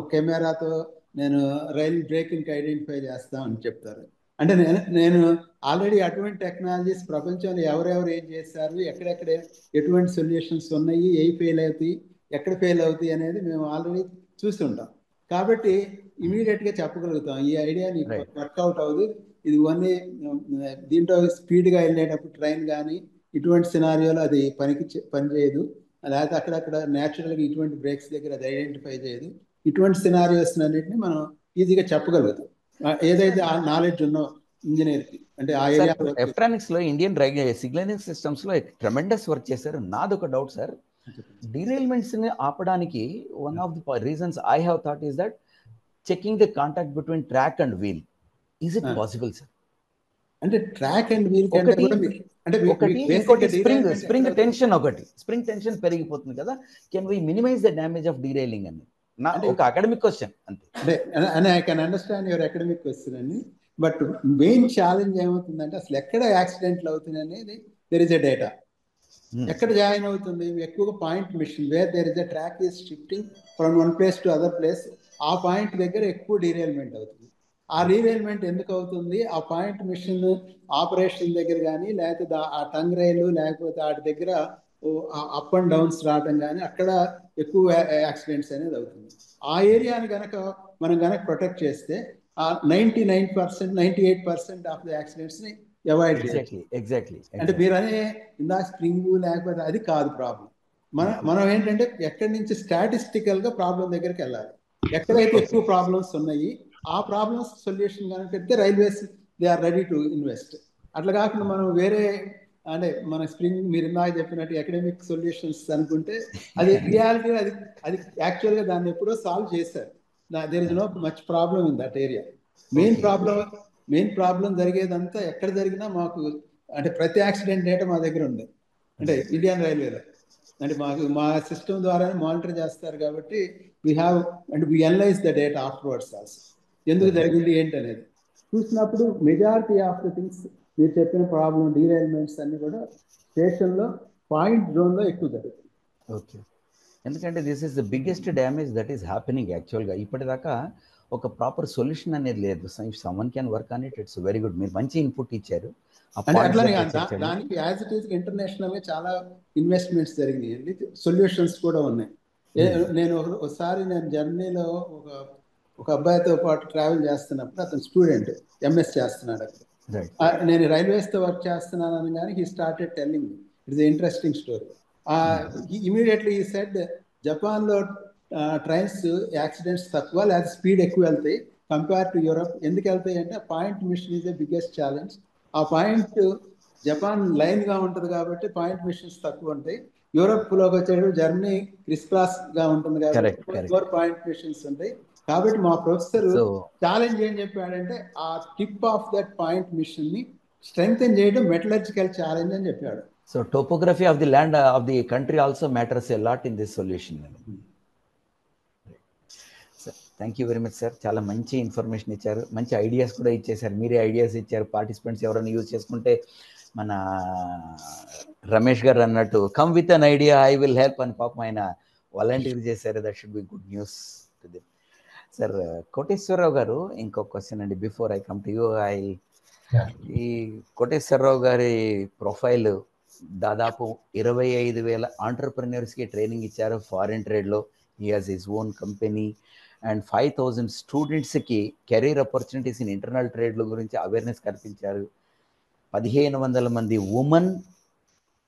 ఒక కెమెరాతో నేను రైల్ బ్రేకింగ్ ఐడెంటిఫై చేస్తాం అని చెప్తారు. అంటే నేను ఆల్రెడీ అటువంటి టెక్నాలజీస్ ప్రపంచంలో ఎవరెవరు ఏం చేశారు, ఎక్కడెక్కడ ఎటువంటి సొల్యూషన్స్ ఉన్నాయి, ఏ ఫెయిల్ అవుతాయి, ఎక్కడ ఫెయిల్ అవుతాయి అనేది మేము ఆల్రెడీ చూసి ఉంటాం. కాబట్టి ఇమీడియట్గా చెప్పగలుగుతాం ఈ ఐడియా నీకు వర్కౌట్ అవుతుంది, ఇది ఓన్లీ దీంట్లో స్పీడ్గా వెళ్ళేటప్పుడు ట్రైన్ కానీ ఇటువంటి సినారియోలో అది పనిచేయదు, లేకపోతే అక్కడక్కడ న్యాచురల్గా ఇటువంటి బ్రేక్స్ దగ్గర అది ఐడెంటిఫై చేయదు. ఇటువంటి సినారియోస్ అన్నింటినీ మనం ఈజీగా చెప్పగలుగుతాం ఏదైతే ఆ నాలెడ్జ్ ఉన్నో ఇంజనీర్కి. అంటే ఆ ఏరియా ఎలక్ట్రానిక్స్ లో ఇండియన్ సిగ్నలింగ్ సిస్టమ్స్ లో ట్రెమెండస్ వర్క్ చేశారు. నాది ఒక డౌట్ సార్, డీరైల్మెంట్స్ ని ఆపడానికి one of the reasons I have thought is that checking the contact between track and wheel. Is it possible sir? అంటే track and wheel spring tension పెరిగిపోతుంది కదా, can we minimise the damage of derailing అని నా ఒక academic question అంతే. I can understand your academic question అండి. But main challenge ఏమవుతుందంటే అసలు ఎక్కడ యాక్సిడెంట్లు అవుతుంది అనేది దెర్ ఇస్ ఎ డేటా. ఎక్కడ జాయిన్ అవుతుంది ఎక్కువగా point machine where there is a track is shifting from one place to other place, ఆ పాయింట్ దగ్గర ఎక్కువ డీరైల్మెంట్ అవుతుంది. ఆ డీరైల్మెంట్ ఎందుకు అవుతుంది? ఆ పాయింట్ మిషన్ ఆపరేషన్ దగ్గర కానీ, లేకపోతే ఆ టంగ్ రైలు, లేకపోతే వాటి దగ్గర అప్ అండ్ డౌన్స్ రావడం కానీ అక్కడ ఎక్కువ యాక్సిడెంట్స్ అనేది అవుతుంది. ఆ ఏరియాని కనుక మనం కనుక ప్రొటెక్ట్ చేస్తే 99%, 98% ఆఫ్ ది యాక్సిడెంట్స్ని అవాయిడ్ చేయొచ్చు. అంటే మీరు అనే ఇందా స్ప్రింగ్ లేకపోతే అది కాదు ప్రాబ్లం. మనం ఏంటంటే ఎక్కడి నుంచి స్టాటిస్టికల్గా ప్రాబ్లం దగ్గరికి వెళ్ళాలి. ఎక్కడైతే ఎక్కువ ప్రాబ్లమ్స్ ఉన్నాయి ఆ ప్రాబ్లమ్స్ సొల్యూషన్ కనుక పెడితే railways they are ready to invest. అట్లా కాకుండా మనం వేరే అంటే మన స్ప్రింగ్ మీరు ఇందాక చెప్పినట్టు అకాడమిక్ సొల్యూషన్స్ అనుకుంటే అది రియాలిటీ అది యాక్చువల్గా దాన్ని ఎప్పుడో సాల్వ్ చేశారు. There is no much problem in that area. Main problem జరిగేదంతా ఎక్కడ జరిగినా మాకు అంటే ప్రతి యాక్సిడెంట్ డేటా మా దగ్గర ఉంది. అంటే ఇండియన్ రైల్వేలో అంటే మా సిస్టమ్ ద్వారా మానిటర్ చేస్తారు కాబట్టి we analyse the data afterwards also, ఎందుకు జరిగింది ఏంటి అనేది చూసినప్పుడు మెజారిటీ ఆఫ్ ద థింగ్స్ మీరు చెప్పిన ప్రాబ్లం డీరైల్మెంట్స్ అన్ని కూడా స్టేషన్లో పాయింట్ జోన్లో ఎక్కువ జరుగుతుంది. ఓకే, ఎందుకంటే this is the biggest damage that is happening యాక్చువల్గా. ఇప్పటిదాకా ఒక ప్రాపర్ సొల్యూషన్ అనేది లేదు. Someone can work on it, it's very good. మీరు మంచి ఇన్పుట్ ఇచ్చారు. అంటే అట్లానే దానికి యాజ్ ఇట్ ఈస్ ఇంటర్నేషనల్గా చాలా ఇన్వెస్ట్మెంట్స్ జరిగినాయి, సొల్యూషన్స్ కూడా ఉన్నాయి. నేను ఒకసారి జర్నీలో ఒక అబ్బాయితో పాటు ట్రావెల్ చేస్తున్నప్పుడు అతను స్టూడెంట్ ఎంఎస్ చేస్తున్నాడు అక్కడ. నేను రైల్వేస్తో వర్క్ చేస్తున్నాను అనగానే he started telling me it's interesting story. Immediately ఈ సెడ్ జపాన్లో ట్రైన్స్ యాక్సిడెంట్స్ తక్కువ లేదా స్పీడ్ ఎక్కువ వెళ్తాయి కంపేర్ టు యూరప్. ఎందుకు వెళ్తాయి అంటే point machine is the biggest challenge. ఆ పాయింట్ జపాన్ లైన్గా ఉంటుంది కాబట్టి పాయింట్ మిషన్స్ తక్కువ ఉంటాయి. యూరప్లోకి వచ్చేటప్పుడు జర్నీ క్రిస్ క్రాస్గా ఉంటుంది కాబట్టి 4 పాయింట్ మిషన్స్ ఉంటాయి. కాబట్టి మా ప్రొఫెసర్ ఛాలెంజ్ ఏం చెప్పాడంటే ఆ tip of that point machine ని స్ట్రెంగ్తెన్ చేయడం మెటలర్జికల్ ఛాలెంజ్ అని చెప్పాడు. So topography of the land of the country also matters a lot in this solution. Thank you very much sir, చాలా మంచి ఇన్ఫర్మేషన్ ఇచ్చారు, మంచి ఐడియాస్ కూడా ఇచ్చేసారు. మీరే ఐడియాస్ ఇచ్చారు, పార్టిసిపెంట్స్ ఎవరైనా యూజ్ చేసుకుంటే మన రమేష్ గారు అన్నట్టు come with an idea I will help అని పాపం ఆయన వాలంటీర్ చేశారు. That should be good news to them. Sir Koteswararao garu, ఇంకో క్వశ్చన్ అండి before I come to you. ఈ కోటేశ్వరరావు గారి ప్రొఫైల్ దాదాపు 25,000 ఆంటర్ప్రెన్యూర్స్కి ట్రైనింగ్ ఇచ్చారు ఫారిన్ ట్రేడ్లో. He has his own company and 5,000 స్టూడెంట్స్కి కెరీర్ ఆపర్చునిటీస్ ఇన్ ఇంటర్నల్ ట్రేడ్ల గురించి అవేర్నెస్ కల్పించారు. 1,500 మంది ఉమెన్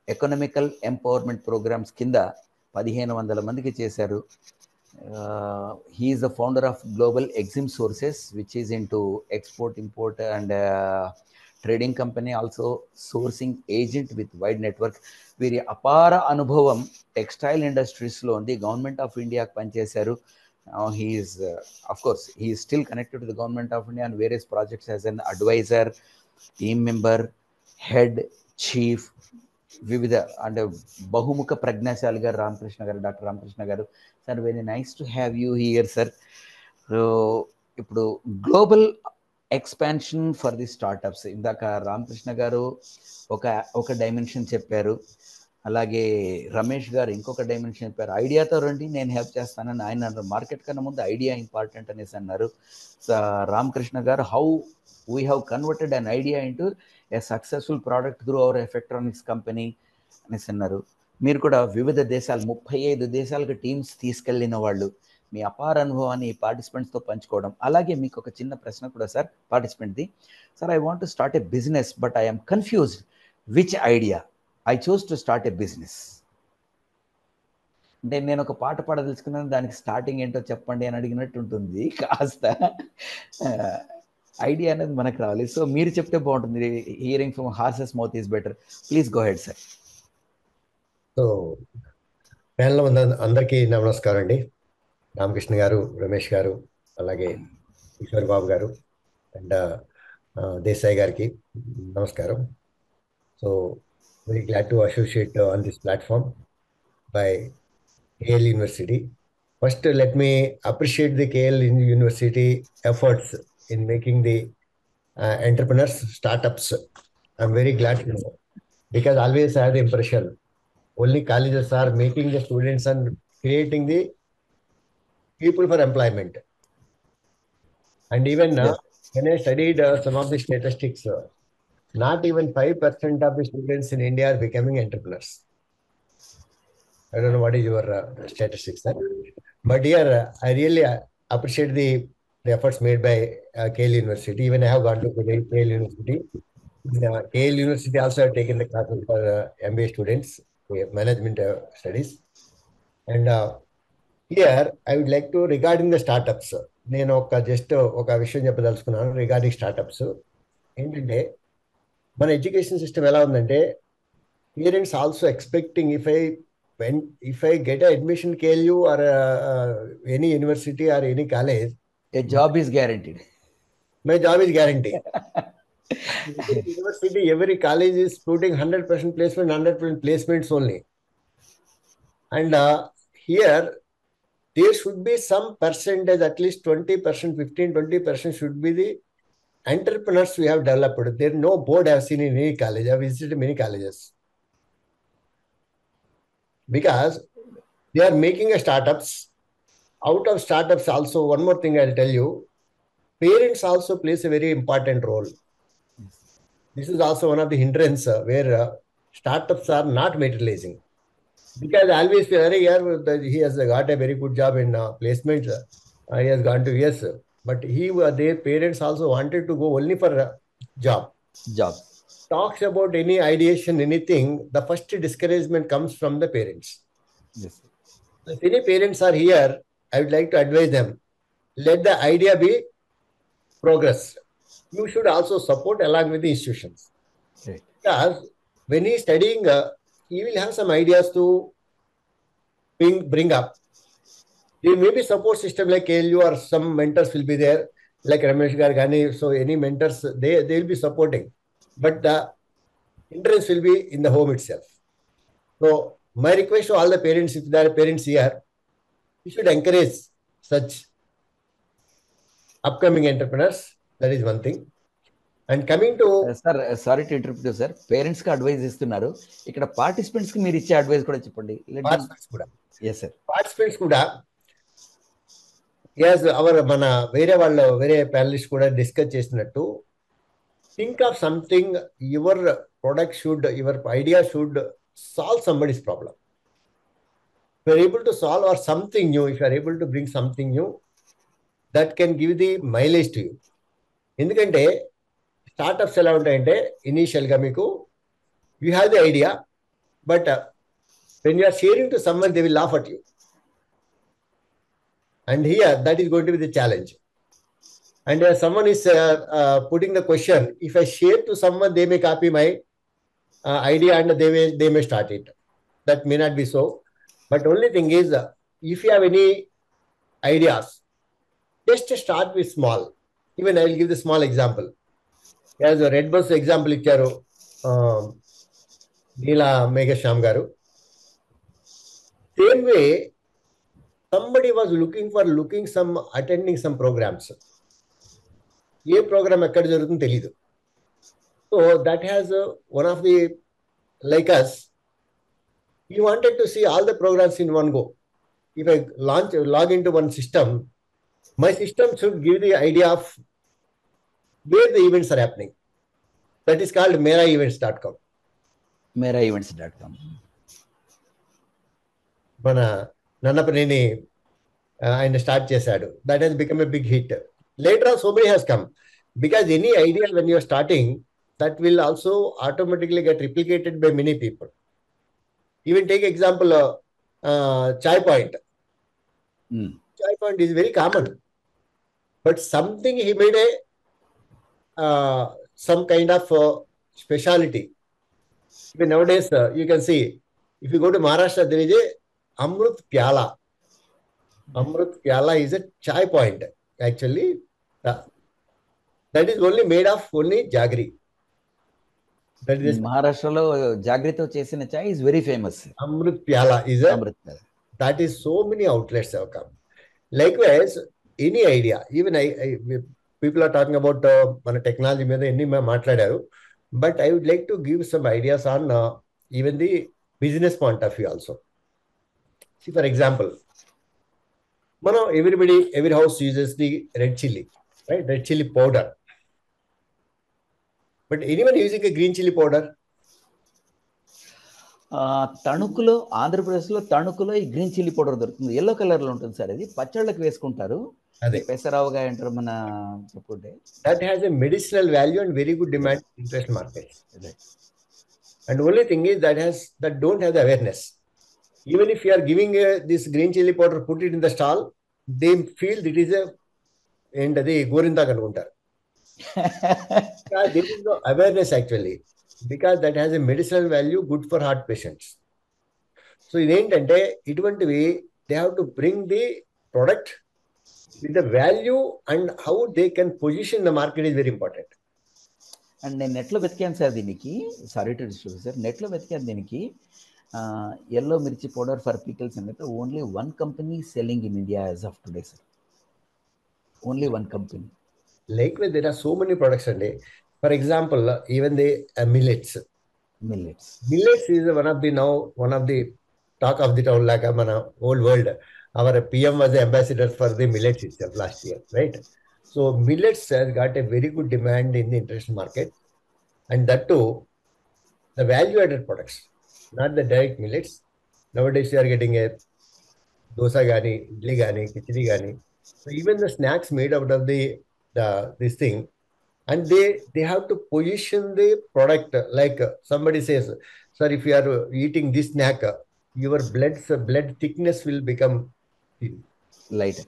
ఎకనామికల్ ఎంపవర్మెంట్ ప్రోగ్రామ్స్ కింద 1,500 మందికి చేశారు. He is the founder of Global Exim Sources, which is into export, import and trading company, also sourcing agent with wide network. వీరి అపార అనుభవం టెక్స్టైల్ ఇండస్ట్రీస్లో ఉంది. గవర్నమెంట్ ఆఫ్ ఇండియాకి పనిచేశారు. He is of course he is still connected to the government of India on various projects as an advisor, team member, head, chief, వివిధ అంటే బహుముఖ ప్రజ్ఞాశాలి గారు రామకృష్ణ గారు, doctor Ramakrishna garu. Sir very nice to have you here sir. So ఇప్పుడు global expansion for the startups, ఇందాక రామకృష్ణ గారు ఒక dimension చెప్పారు, అలాగే రమేష్ గారు ఇంకొక డైమెన్షన్ చెప్పారు. ఐడియాతో రండి నేను హెల్ప్ చేస్తానని ఆయన అన్నారు. మార్కెట్ కన్నా ముందు ఐడియా ఇంపార్టెంట్ అనేసి అన్నారు. రామకృష్ణ గారు how we have converted an idea into a successful product through our electronics company అనేసి అన్నారు. మీరు కూడా వివిధ దేశాలు 35 దేశాలకు టీమ్స్ తీసుకెళ్ళిన వాళ్ళు, మీ అపార అనుభవాన్ని పార్టిసిపెంట్స్తో పంచుకోవడం. అలాగే మీకు ఒక చిన్న ప్రశ్న కూడా సార్ పార్టిసిపెంట్ది. Sir, I want to start a business but I am confused which idea I choose to start a business. అంటే నేను ఒక పాట పాడదలుచుకున్నాను, దానికి స్టార్టింగ్ ఏంటో చెప్పండి అని అడిగినట్టు ఉంటుంది. కాస్త ఐడియా అనేది మనకు రావాలి. సో మీరు చెప్తే బాగుంటుంది. Hearing from horse's mouth is better. Please go ahead sir. So ప్యానెల్లో ఉన్న అందరికీ నమస్కారం అండి. రామకృష్ణ గారు, రమేష్ గారు, అలాగే కిషోర్ బాబు గారు అండ్ దేశాయ్ గారికి నమస్కారం. So very glad to associate on this platform by KL University. First, let me appreciate the KL University efforts in making the entrepreneurs, startups. I'm very glad to know, because always I have the impression only colleges are making the students and creating the people for employment. And even when I studied some of the statistics, not even 5% of the students in India are becoming entrepreneurs. I don't know what is your statistics, sir. But here I really appreciate the efforts made by KL University. Even I have gone to KL University. KL University also have taken the classes for MBA students, management studies. And here I would like to, regarding the startups, నేను ఒక విషయం చెప్పదలుచుకున్నాను regarding startups. ఏంటంటే మన education system ఎలా ఉందంటే, parents also expecting if I get an admission KLU or any university or any college, a job is guaranteed. My job is guaranteed. University, every college is putting 100% placement, 100% placements only. And here, there should be some percentage, at least 20%, 15-20% should be the entrepreneurs we have developed. There no board I have seen in any college. I have visited many colleges. Because they are making a startups. Out of startups also, one more thing I'll tell you, parents also plays a very important role. This is also one of the hindrance where startups are not materializing. Because I always feel, he has got a very good job in placement. He has gone to US. But their parents also wanted to go only for a job. Talks about any ideation, anything, the first discouragement comes from the parents. Yes. If any parents are here, I would like to advise them, let the idea be progress. You should also support along with the institutions. Right. Because when he is studying, he will have some ideas to bring up. There may be support system like KLU, or some mentors will be there, like Ramesh Gargani. So any mentors, they will be supporting. But the interest will be in the home itself. So my request to all the parents, if there are parents here, you should encourage such upcoming entrepreneurs. That is one thing. And coming to sir, sorry to interrupt you, sir. Parents కి advice ఇస్తున్నారు, ఇక్కడ participants కి మీరు ఇచ్చే advice కూడా చెప్పండి. participants kuda. Yes sir. Participants kuda. Yes, మన వేరే panelists kuda discuss చేసినట్టు, think of something, your product should, your idea should solve somebody's problem. If you are able to solve or something new, if you are able to bring something new, that can give the mileage to you. ఎందుకంటే startups ఎలా ఉంటాయంటే, ఇనీషియల్గా మీకు you have the idea, but when you are sharing to someone, they will laugh at you. And here, that is going to be the challenge. And someone is putting the question, if I share to someone, they may copy my idea and they may start it. That may not be so. But only thing is, if you have any ideas, just start with small. Even I will give the small example. As a Red Bus example, Neela Megasham garu. Same way, somebody was attending some programs. ఏ program ఎక్కడ జరుగుతుందో తెలియదు. So that has one of the like us, you wanted to see all the programs in one go. If I log into one system, my system should give the idea of where the events are happening. That is called meraevents.com. meraevents.com. మన నన్నపనేని ఆయన start చేశాడు. That he's become a big hit. Later on so many has come, because any idea when you're starting, that will also automatically get replicated by many people. Even take example, Chai Point. Chai Point is very common, but something he made some kind of speciality. Even nowadays, you can see, if you go to Maharashtra, there is a Amrut Pyala. Amrut Pyala is a Chai Point. Actually, that is only made of only jaggery. మహారాష్ట్రలో జాగ్రత్త చేసిన chai is very famous. Amrut Pyala is a, that is so many outlets have come. Likewise, any idea, even people are talking about మన technology మీద ఎన్ని మాట్లాడారు, but I would like to give some ideas on even the business point of view also. See, for example, every house uses the red chili, right? Red chili powder. But anyone using a green chili powder? తణుకులో, ఆంధ్రప్రదేశ్లో తణుకులో ఈ green chilli powder దొరుకుతుంది. Yellow colour లో ఉంటుంది sir. అది పచ్చళ్ళకి వేసుకుంటారు. పెసరావుగా అంటారు మన చెప్పుకుంటే. That has a medicinal value and very good demand in international markets. And only thing is that don't have the awareness. Even if you are giving this green chili powder, put it in the stall, they feel it is a and the gorinda kanukuntaru. There is no awareness actually, because that has a medicinal value, good for heart patients. So identante itvantivi they have to bring the product with the value, and how they can position the market is very important. And నేను నెట్లో వెతికాను sir దీనికి, sorry to disturb sir, నెట్లో వెతికాను దీనికి yellow మిర్చి powder for pickles అనేది only one company selling in India as of today sir. Only one company. Likewise, there are so many products today. For example, even the millets. Millets is one of the talk of the town, like మన whole world. Our PM was the ambassador for the millets itself last year, right? So millets has got a very good demand in the international market, and that too, the value-added products, not the direct millets. Nowadays, you are getting a dosa gani, idli gani, khichdi gani. So even the snacks made out of this thing, and they have to position the product like somebody says, sir, if you are eating this snack, your blood thickness will become lighter.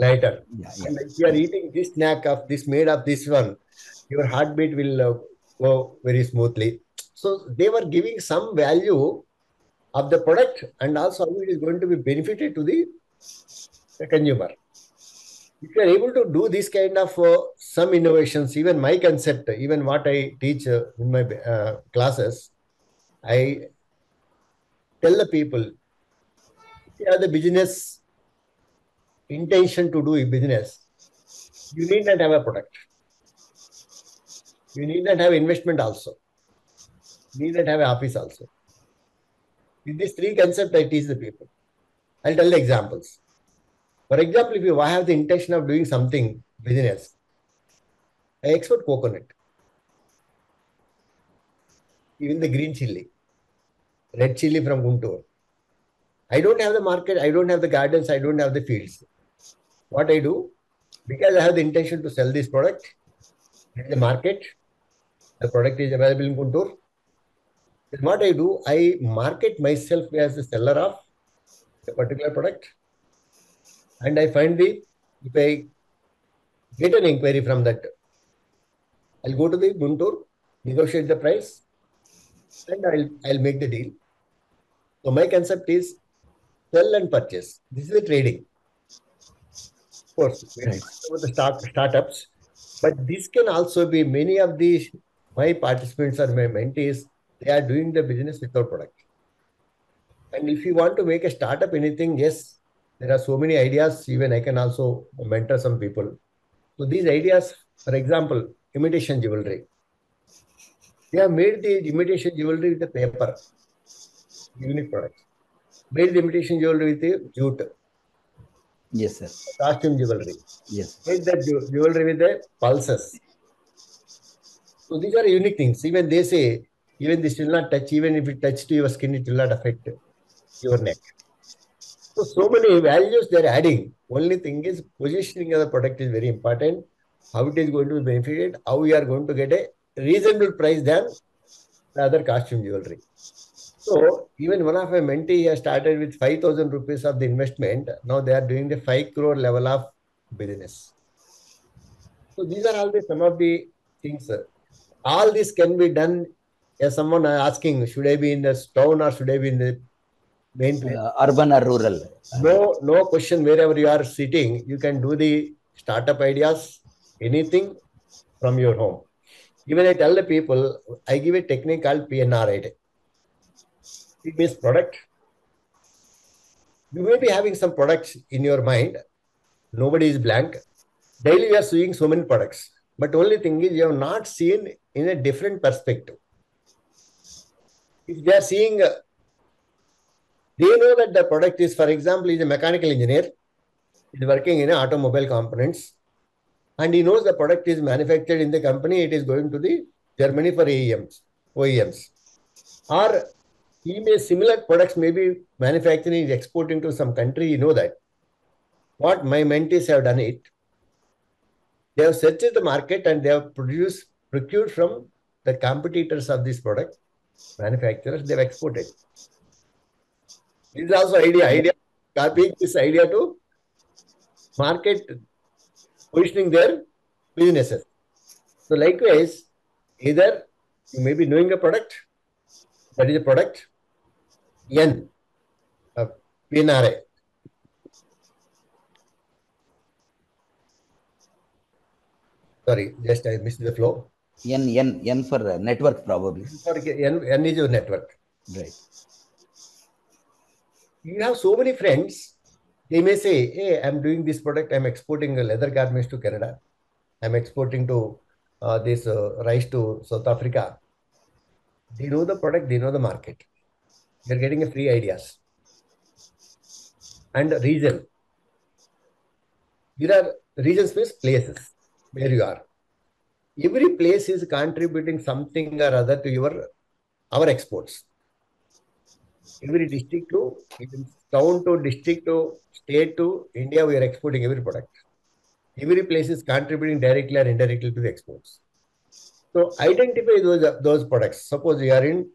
Yeah. And if you are eating this snack of this made of this one, your heartbeat will go very smoothly. So they were giving some value of the product, and also how it is going to be benefited to the consumer. If you are able to do this kind of some innovations, even my concept, even what I teach in my classes, I tell the people, if you have the business intention to do a business, you need not have a product. You need not have investment also. You need not have an office also. With these three concepts, I teach the people. I'll tell the examples. For example, if you have the intention of doing something business, I export coconut, even the green chili, red chili from Guntur. I don't have the market, I don't have the gardens, I don't have the fields. What I do, because I have the intention to sell this product in the market, the product is available in Guntur. Then what I do, I market myself as the seller of a particular product. And I find if I get an inquiry from that, I'll go to the Guntur, negotiate the price, and I'll make the deal. So my concept is sell and purchase. This is the trading. Of course, we talk about the startups, but this can also be many of my participants or my mentees, they are doing the business without product. And if you want to make a startup anything, yes, there are so many ideas. Even I can also mentor some people. So these ideas For example, imitation jewelry. They have made the imitation jewelry with the paper, unique products. Made the imitation jewelry with the jute, Yes, sir. costume jewelry. Yes. Made that jewelry with the pulses. So these are unique things. Even they say, even this will not touch, even if it touches to your skin, it will not affect your neck. So many values they're adding. Only thing is positioning of the product is very important. How it is going to be benefited, how we are going to get a reasonable price than the other costume jewelry. So even one of my mentee has started with 5,000 rupees of the investment. Now they are doing the 5 crore level of business. So these are all some of the things. All this can be done. As someone asking, should I be in the town or should I be in the main place? Urban or rural? No question. Wherever you are sitting, you can do the startup ideas, anything from your home. Even I tell the people, I give a technique called PNR. It means product. You may be having some products in your mind. Nobody is blank. Daily you are seeing so many products. But only thing is you have not seen in a different perspective. If they are seeing, they know that the product is, for example, is a mechanical engineer, is working in automobile components, and he knows the product is manufactured in the company, it is going to the Germany for OEMs. Or he may similar products may be manufacturing, is exporting to some country, you know that. What my mentees have done it, they have searched the market and they have procured from the competitors of this product, manufacturers, they have exported. This is also idea, copying this idea to market, positioning their businesses. So likewise, either you may be knowing a product, that is a product, N, PNRA. Sorry, just I missed the flow. N for network probably. N is your network. Right. You have so many friends, they may say, hey, I'm doing this product, I'm exporting leather garments to Canada. I'm exporting to this rice to South Africa. They know the product, they know the market. They're getting a free ideas. And region. There are regions means places where you are. Every place is contributing something or other to our exports. Every district to, even town to district to state to India, we are exporting every product. Every place is contributing directly or indirectly to the exports. So identify those products. Suppose you are in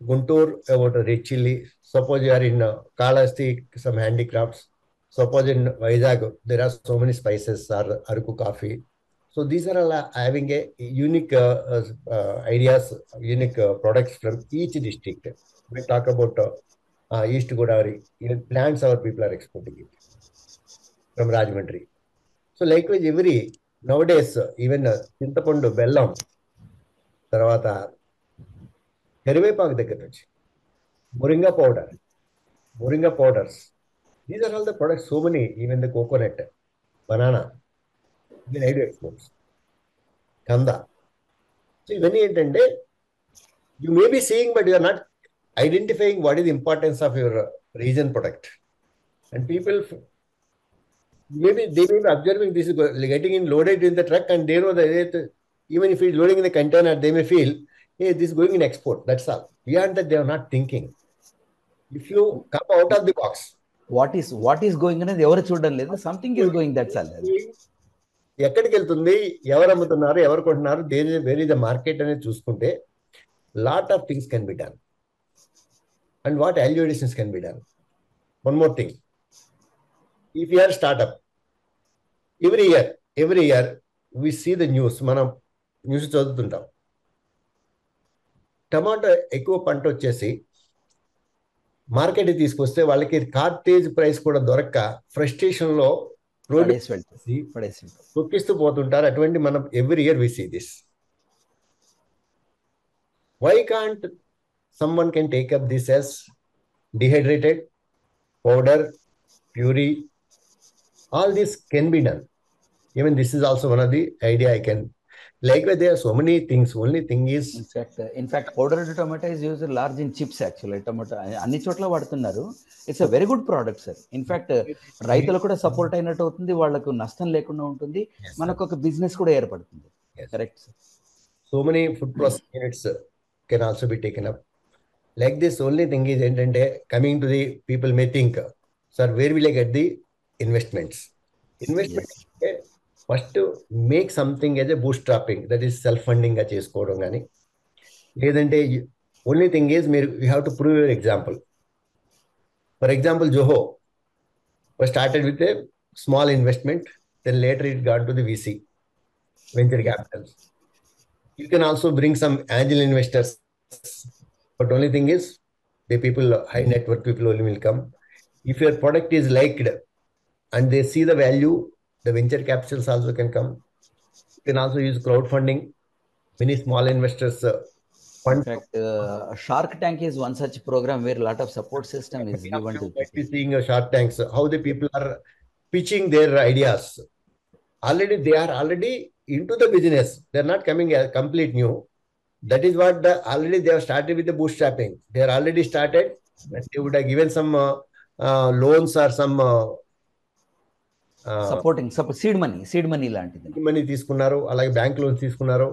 Guntur, about a red chili. Suppose you are in Kalahasti, some handicrafts. Suppose in Vizag, there are so many spices or Aruku coffee. So these are all having a unique ideas, unique products from each district. We talk about East Godavari, even plants our people are exporting it from Rajahmundry. So likewise, nowadays, even Chintapandu, Bellam, Taravata, Karivepaku దగ్గర నుంచి Moringa powders. These are all the products, so many, even the coconut, banana, even I do exports. Kanda. So when you may be seeing, but you are not identifying what is the importance of your region product. And people, maybe they may be observing this is getting in loaded in the truck, and they know that even if it's loading in the container, they may feel, hey, this is going in export. That's all. Beyond that, they are not thinking. If you come out of the box, what is going on? ఎవరు చూడడం లేదు. Something is going. That's all. ఎక్కడికి వెళ్తుంది, ఎవరు అమ్ముతున్నారు, ఎవరు కొంటున్నారు, where is the market అనేది చూసుకుంటే lot of things can be done. And what value additions can be done. One more thing. If you are a startup, every year we see the news. మనం news చదువుతుంటాం. Tomato ఎక్కువ పంట వచ్చేసి మార్కెట్కి తీసుకొస్తే వాళ్ళకి Carthage price కూడా దొరక్క ఫ్రస్ట్రేషన్లో రోడ్డు తొక్కిస్తూ పోతుంటారు. అటువంటి మనం every year we see this. Why can't someone can take up this as dehydrated, powder, puree? All this can be done. Even this is also one of the idea I can. Likewise, there are so many things. Only thing is, in fact, powdered tomato is used large in chips actually. Tomato అన్ని చోట్ల వాడుతున్నారు. It's a very good product sir. In fact రైతులు కూడా support అయినట్టు అవుతుంది, వాళ్ళకు నష్టం లేకుండా ఉంటుంది, మనకు ఒక బిజినెస్ కూడా ఏర్పడుతుంది. Correct sir. So many food processing units can also be taken up. Like this, only thing is ఏంటంటే coming to the people may think, sir, where will I get the investments? Investment first make something as a bootstrapping, that is self funding గా చేసుకోవడం. కానీ లేదంటే only thing is మీరు you have to prove your example. For example Zoho started with a small investment, then later it got to the VC venture capitals. You can also bring some angel investors, but only thing is the people, high network people only will come. If your product is liked and they see the value, the venture capitals also can come. You can also use crowdfunding. Many small investors fund. In fact, Shark Tank is one such program where a lot of support system is given to people. Seeing Shark Tanks, how the people are pitching their ideas. Already they are already into the business. They are not coming as complete new. That is what already they have started with the bootstrapping. They are already started. They would have given some loans or some supporting seed money లాంటిది money తీసుకున్నారు, అలాగే bank loans తీసుకున్నారు.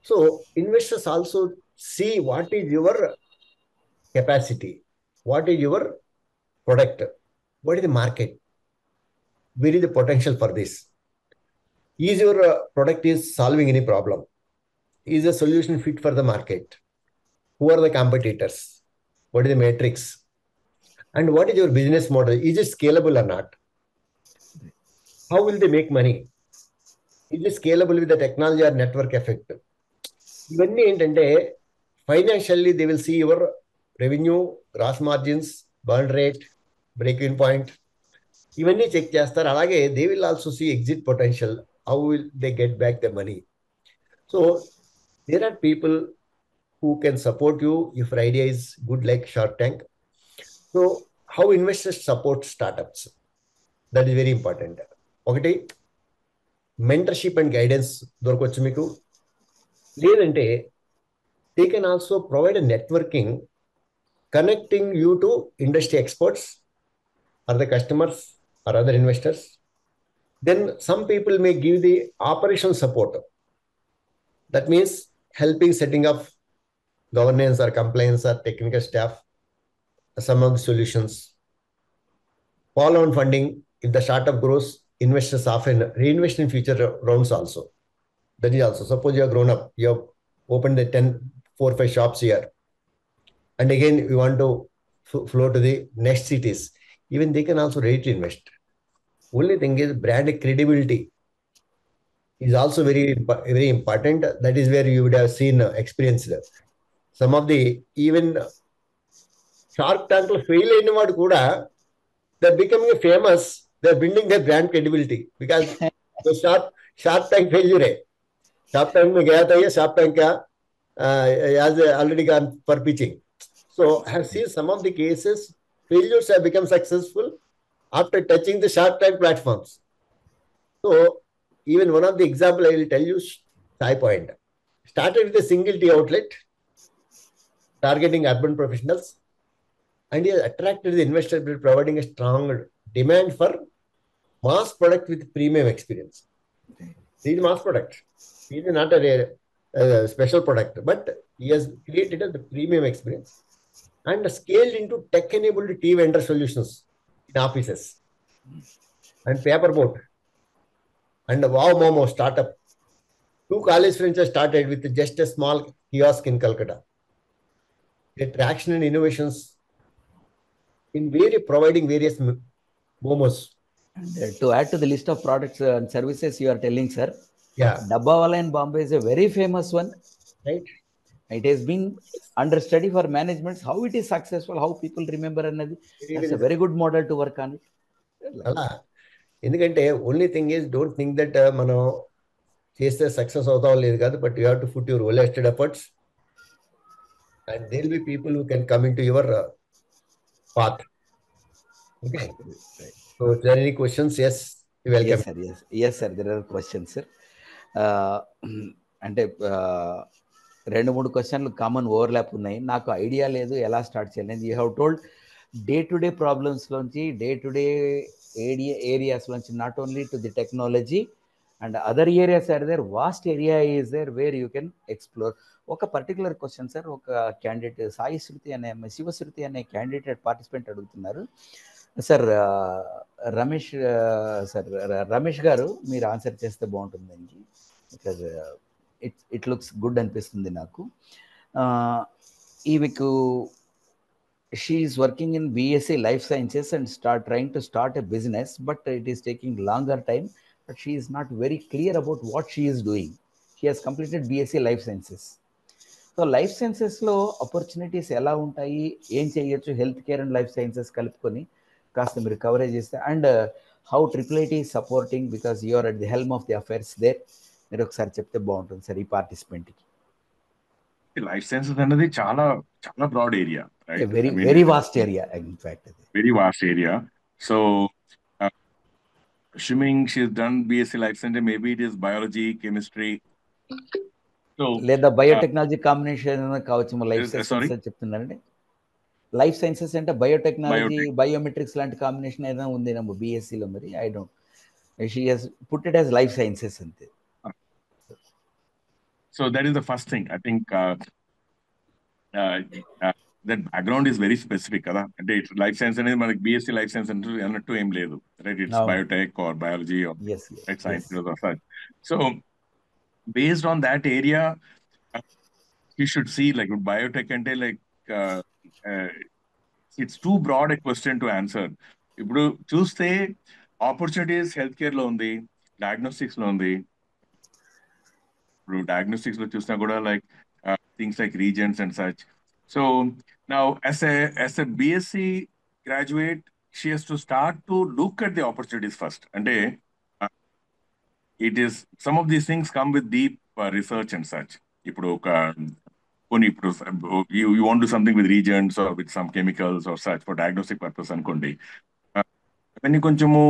So investors also see what is your capacity, what is your product, what is the market, where is the potential for this, is your product is solving any problem, is the solution fit for the market, who are the competitors, what is the metrics, and what is your business model, is it scalable or not. How will they make money? Is it scalable with the technology or network effect? ఇవన్నీ ఏంటంటే financially they will see your revenue, gross margins, burn rate, break even point, ఇవన్నీ check చేస్తారు. అలాగే they will also see exit potential, how will they get back the money. So there are people who can support you if your idea is good, like Shark Tank. So how investors support startups? That is very important. ఒకటి mentorship and guidance దొరకవచ్చు మీకు. లేదంటే they can also provide a networking, connecting you to industry experts or the customers or other investors. Then some people may give the operation support, that means helping setting up governance or compliance or technical staff, some of the solutions. Follow on funding. If the startup grows, investors often reinvest in future rounds also. That is also, suppose you have grown up, you have opened the 10, 4, 5 shops here, and again you want to flow to the next cities. Even they can also ready to invest. Only thing is brand credibility is also very, very important. That is where you would have seen, experienced some of the even Shark Tank lo fail ayina vaadu kuda, they're becoming famous, they're building their brand credibility because the Shark Tank failure hai. Shark Tank mein gaya tha, ye Shark Tank ka has already gone for pitching. So I have seen some of the cases, failures have become successful after touching the Shark Tank platforms. So even one of the example I will tell you, SciPoint started with a single tea outlet targeting urban professionals, and he has attracted the investor by providing a strong demand for mass product with premium experience. This is mass product. This is not a special product, but he has created a premium experience and scaled into tech-enabled tea vendor solutions in offices and paper boat and Wow Momo startup. 2 college friends have started with just a small kiosk in Calcutta. The traction and innovations in providing various momos. And to add to the list of products and services you are telling, sir, yeah, Dabbawala in Bombay is a very famous one. Right. It has been under study for management. How it is successful, how people remember another. That's a very good model to work on it. అలా ఎందుకంటే only thing is don't think that మనం చేస్తే success అవుతాం లేదు కాదు, but you have to put your well tested efforts and there will be people who can come into your path. Okay. So, if there are any questions? Yes. Welcome. Yes sir, there are questions sir. అంటే 2-3 క్వశ్చన్లు common overlap ఉన్నాయి. నాకు idea లేదు ఎలా start చేయాలి. You have told day to day ప్రాబ్లమ్స్లోంచి, day to day ఏరియాస్లోంచి, not only to the technology and other areas are there, vast area is there where you can explore. ఒక particular question sir, ఒక candidate Shivashruti అనే candidate participant అడుగుతున్నారు sir. Ramesh garu మీరు answer చేస్తే బాగుంటుందండి, because it looks good అనిపిస్తుంది నాకు. ఈమెకు she is working in BSc Life Sciences and trying to start a business, but it is taking longer time, but she is not very clear about what she is doing. She has completed BSc Life Sciences. So Life Sciences లో opportunities ఎలా ఉంటాయి, ఏం చేయొచ్చు, health care and life sciences కలుపుకొని కాస్త మీరు coverage చేస్తే, and how IIIT supporting, because you are at the helm of the affairs there, మీరు ఒకసారి చెప్తే బాగుంటుంది సార్ ఈ పార్టిసిపెంట్కి. లైఫ్ సైన్సెస్ అనేది చాలా చాలా broad area, very vast area, in fact very vast area. So assuming she's done BSc Life Sciences, maybe it is biology, chemistry. So లేదా biotechnology combination కావచ్చు. లైఫ్ సైన్సెస్ చెప్తున్నారండి. లైఫ్ సైన్సెస్ అంటే biotechnology, biometrics లాంటి combination ఏదైనా ఉంది నా BScలో, మరి I don't, she has put it as life sciences అంతే. So that is the first thing. I think that background is very specific kada. అంటే లైఫ్ సైన్స్ అనేది మనకి BSc లైఫ్ సైన్స్ అన్నట్టు ఏం లేదు, right? It's biotech or biology or science or such. So based on that area, you should see like biotech ante like it's too broad a question to answer. ఇప్పుడు చూస్తే opportunities health care లో ఉంది, diagnostics లో ఉంది. ఇప్పుడు diagnostics లో చూసినా కూడా like things like reasons and such. So now as a BSc graduate, she has to start to look at the opportunities first. అంటే it is some of these things come with deep research and such. ఇప్పుడు ఒక you want to do something with reagents or with some chemicals or such for diagnostic purpose అనుకోండి, అవన్నీ కొంచెము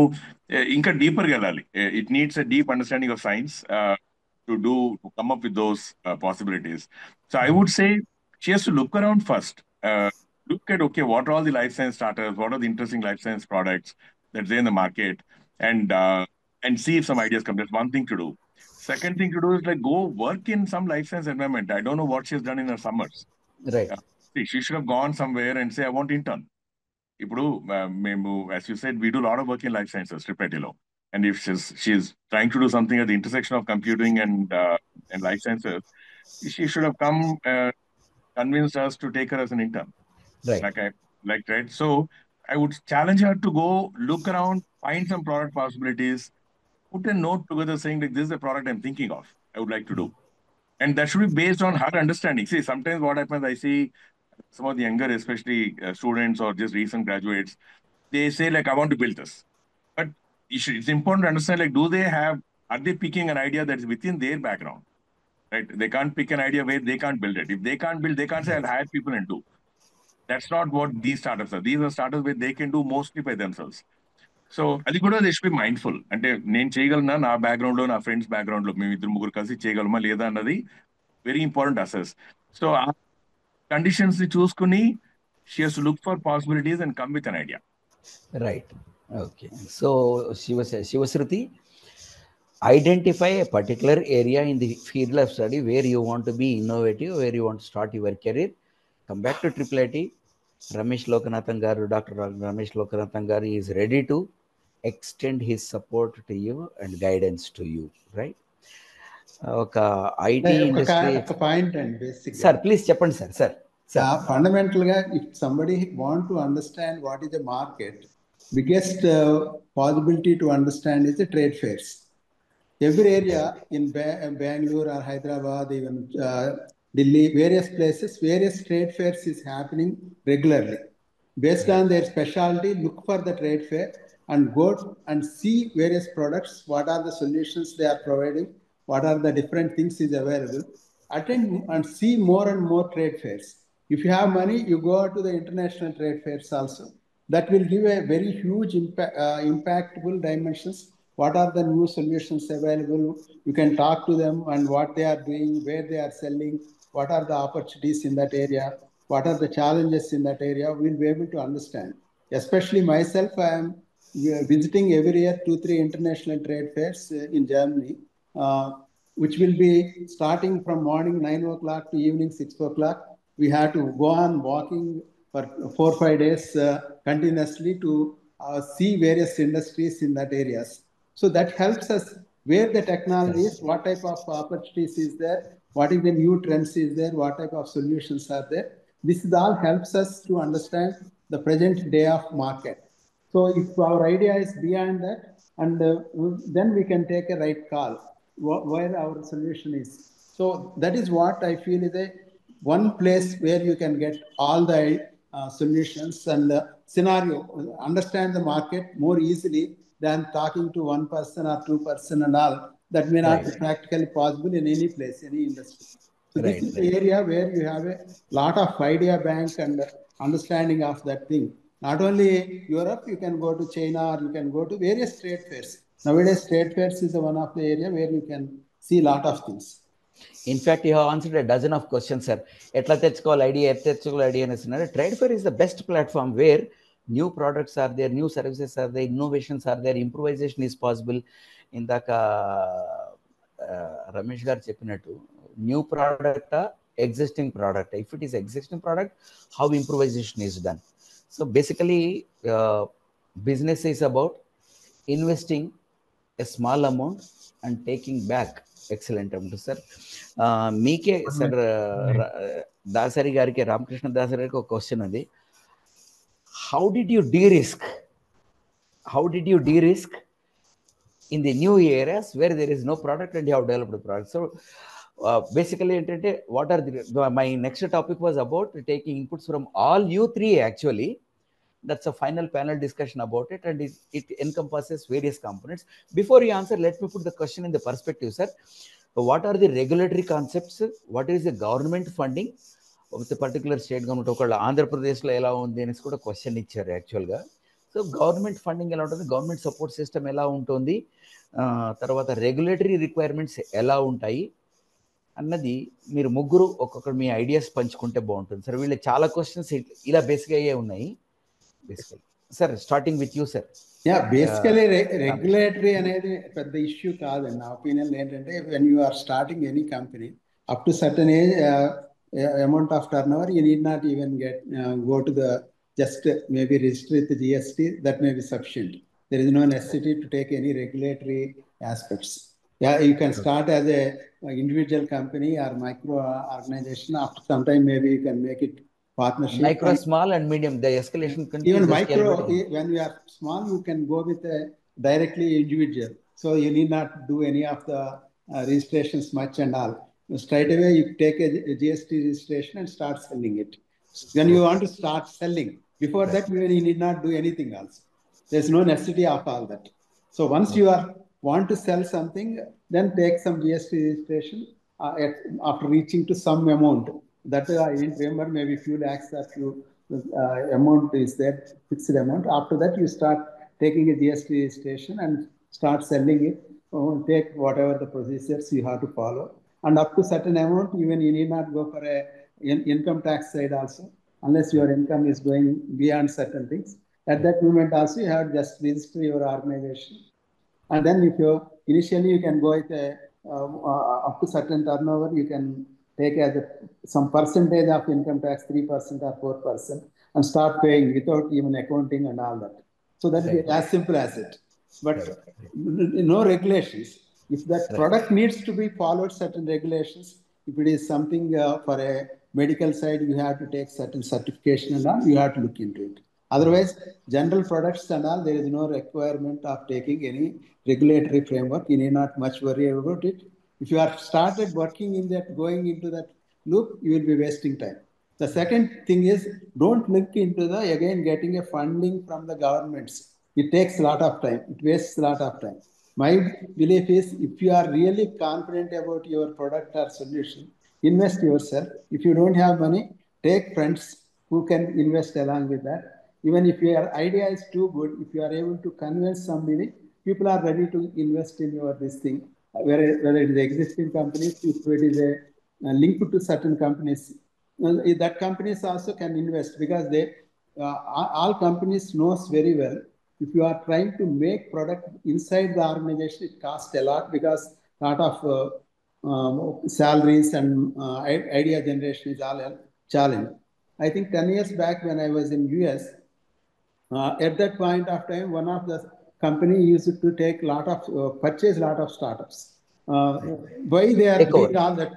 ఇంకా డీపర్గా వెళ్ళాలి. It needs a deep understanding of science to come up with those possibilities. So I would say she has to look around first, look at, okay, what are all the life science startups, what are the interesting life science products that's there in the market, and see if some ideas come. That's one thing to do. Second thing to do is like go work in some life science environment. I don't know what she's done in her summers. Right. See, she should have gone somewhere and say, I want intern. ఇప్పుడు మేము, as you said, we do a lot of work in life sciences, IIITలో. And if she's trying to do something at the intersection of computing and life sciences, she should have come convinced us to take her as an intern. Right. Right. So I would challenge her to go look around, find some product possibilities, put a note together saying like, this is a product I'm thinking of, I would like to do. And that should be based on her understanding. See, sometimes what happens, I see some of the younger, especially students or just recent graduates, they say like, I want to build this. But it's important to understand, like, are they picking an idea that is within their background, right? They can't pick an idea where they can't build it. If they can't build, they can't say, I'll hire people and do. That's not what these startups are. These are startups where they can do mostly by themselves. So అది కూడా they should be mindful. అంటే నేను చేయగలనా, నా background లో, నా friends background లో మేము 2-3 కలిసి చేయగలమా లేదా అన్నది వెరీ ఇంపార్టెంట్ అసెస్. సో ఆ కండిషన్స్ ని చూసుకుని she has to look for possibilities and come with an idea. Right. Okay. So Shivashruti, identify a particular area in the field of study where you want to be innovative, where you want to start your career. Come back to IIIT. Ramesh Lokanathan garu, Dr. Ramesh Lokanathan garu is ready to extend his support to you and guidance to you, right? Okay, IT industry. Oka point and basic. Sir, please cheppandi sir. Fundamentally, if somebody want to understand what is the market, biggest possibility to understand is the trade fairs. Every area in Bangalore or Hyderabad, even Delhi, various places, various trade fairs is happening regularly. Based on their specialty, look for the trade fair and go and see various products, what are the solutions they are providing, what are the different things is available. Attend and see more and more trade fairs. If you have money, you go to the international trade fairs also. That will give a very huge impactful dimensions what are the new solutions available. You can talk to them and what they are doing, where they are selling, what are the opportunities in that area, what are the challenges in that area. We'll be able to understand. Especially myself, I am visiting every year 2-3 international trade fairs in Germany, which will be starting from morning 9 o'clock to evening 6 o'clock. We have to go on walking for 4 or 5 days continuously to see various industries in that areas. So that helps us where the technology is, what type of opportunities is there, what is the new trends is there, what type of solutions are there. This is all helps us to understand the present day of market. So if our idea is beyond that, and then we can take a right call where our solution is. So that is what I feel is a one place where you can get all the solutions and scenario, understand the market more easily than talking to one person or two person and all. That may not be practically possible in any place, any industry. So this is the area where you have a lot of idea bank and understanding of that thing. Not only Europe, you can go to China or you can go to various trade fairs. Nowadays, trade fairs is one of the area where you can see a lot of things. In fact, you have answered a dozen of questions, sir. Etla techukovali idea, techukovali idea anastunnaru. Trade fair is the best platform where new products are there, new services are there, innovations are there, improvisation is possible. Indaka Ramesh garu cheppinattu, new product, existing product. If it is existing product, how improvisation is done. So basically, business is about investing a small amount and taking back. Excellent, sir. మీకే sir Dasari గారికి, రామకృష్ణ దాసరి గారికి ఒక question ఉంది. How did you de-risk in the new areas where there is no product and you have developed product? So basically ఏంటంటే what are the my next topic was about taking inputs from all you three actually. That's a final panel discussion about it, and it encompasses various components. Before you answer, let me put the question in the perspective, sir. What are the regulatory concepts? What is the government funding of the particular state government? ఒకళ్ళ ఆంధ్రప్రదేశ్లో ఎలా ఉంది అనేసి కూడా question ఇచ్చారు యాక్చువల్గా. So government funding ఎలా ఉంటుంది, గవర్నమెంట్ సపోర్ట్ సిస్టమ్ ఎలా ఉంటుంది, తర్వాత రెగ్యులేటరీ రిక్వైర్మెంట్స్ ఎలా ఉంటాయి అన్నది మీరు ముగ్గురు ఒక్కొక్కరు మీ ఐడియాస్ పంచుకుంటే బాగుంటుంది సార్. వీళ్ళకి చాలా క్వశ్చన్స్ ఇలా బేసిక్గా అయ్యే ఉన్నాయి. Basically, sir, starting with you, sir. Yeah, basically regulatory అనేది పెద్ద ఇష్యూ కాదండి. నా ఒపీనియన్ ఏంటంటే, when you are starting any company up to certain age, amount of turnover, you need not even go to the just maybe register with the GST. That may be sufficient. There is no necessity to take any regulatory aspects. Yeah, you can start as a individual company or micro organization. After some time, maybe you can make it partnership. Micro, small and medium, the escalation continues. Even micro, when we are small, you can go with a directly individual. So you need not do any of the registrations much and all. Straight away, you take a GST registration and start selling it. When you want to start selling, before that, you need not do anything else. There's no necessity of all that. So once you want to sell something, then take some GST registration after reaching to some amount. That I remember, maybe few lakhs or few amount is there, fixed amount. After that, you start taking a GST registration and start selling it. Take whatever the procedures you have to follow. And up to certain amount, even you need not go for a income tax side also, unless your income is going beyond certain things. At that moment also, you have to just register your organization. And then if you initially, you can go with a, up to certain turnover, you can take as some percentage of income tax, 3% or 4%, and start paying without even accounting and all that. So that is as simple as it. But no regulations. If that product needs to be followed certain regulations, if it is something for a medical side, you have to take certain certification and all, you have to look into it. Otherwise, general products and all, there is no requirement of taking any regulatory framework. You need not much worry about it. If you are started working in that, going into that loop, you will be wasting time. The second thing is, don't look into the, again, getting a funding from the governments. It takes a lot of time. It wastes a lot of time. My belief is, if you are really confident about your product or solution, invest yourself. If you don't have money, take friends who can invest along with that. Even if your idea is too good, if you are able to convince somebody, people are ready to invest in your this thing, whether it is existing companies, if it is a link to certain companies, that companies also can invest, because they all companies knows very well, if you are trying to make product inside the organization, it costs a lot, because lot of salaries and idea generation is all a challenge. I think 10 years back when I was in US, at that point of time, one of the company used to take purchase lot of startups. Why they are doing all that?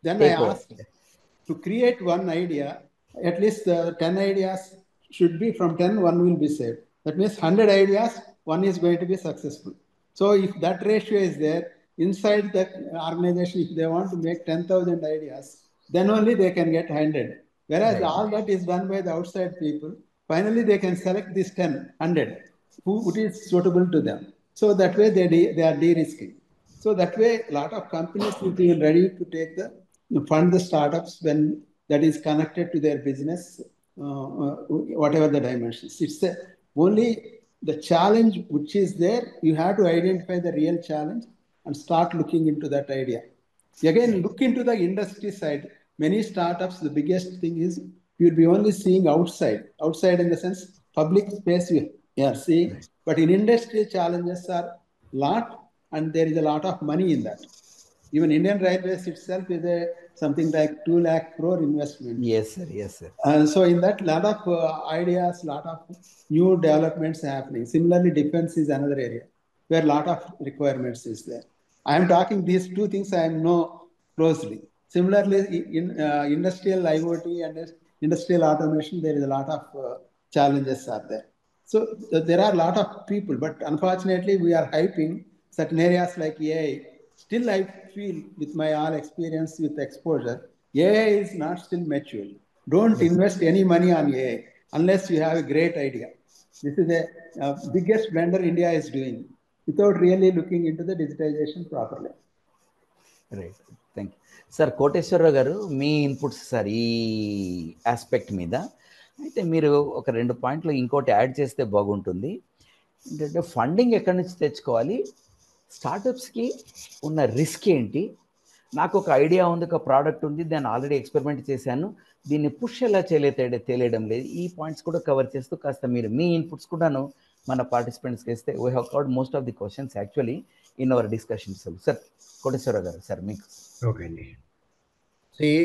Then I asked to create one idea, at least 10 ideas should be, from 10, one will be saved. That means 100 ideas, one is going to be successful. So if that ratio is there, inside the organization, if they want to make 10,000 ideas, then only they can get 100. Whereas all that is done by the outside people. Finally, they can select this 100, who is suitable to them. So that way they are de-risking. So that way, a lot of companies will be ready to take fund the startups when that is connected to their business, whatever the dimensions. It's only the challenge which is there. You have to identify the real challenge and start looking into that idea. Again, look into the industry side. Many startups, the biggest thing is you'll be only seeing outside in the sense public space you are seeing, but in industry challenges are lot, and there is a lot of money in that. Even Indian Railways itself is something like 2 lakh crore investment. Yes, sir. Yes, sir. And so in that, lot of ideas, lot of new developments happening. Similarly, defense is another area where lot of requirements is there. I am talking these two things I know closely. Similarly, in industrial IoT and industrial automation, there is a lot of challenges are there. So there are a lot of people, but unfortunately, we are hyping certain areas like AI. Still, I feel with my all experience with exposure, AI is not still mature. Don't invest any money on AI unless you have a great idea. This is the biggest blunder India is doing without really looking into the digitization properly. Right, thank you sir. Koteswararao గారు, మీ inputs sir ఈ aspect మీద. అయితే మీరు ఒక 2 పాయింట్లు ఇంకోటి add చేస్తే బాగుంటుంది. ఏంటంటే ఫండింగ్ ఎక్కడి నుంచి తెచ్చుకోవాలి, స్టార్టప్స్కి ఉన్న రిస్క్ ఏంటి, నాకు ఒక ఐడియా ఉంది, ఒక ప్రోడక్ట్ ఉంది, దాన్ని ఆల్రెడీ ఎక్స్పెరిమెంట్ చేశాను, దీన్ని పుష్ ఎలా తెలియడం లేదు. ఈ పాయింట్స్ కూడా కవర్ చేస్తూ కాస్త మీరు మీ ఇన్పుట్స్ కూడాను మన పార్టిసిపెంట్స్కి ఇస్తే we have covered most of the questions actually in our discussions. Sir Koteswararao గారు, సార్ మీకు. ఓకే అండి. See,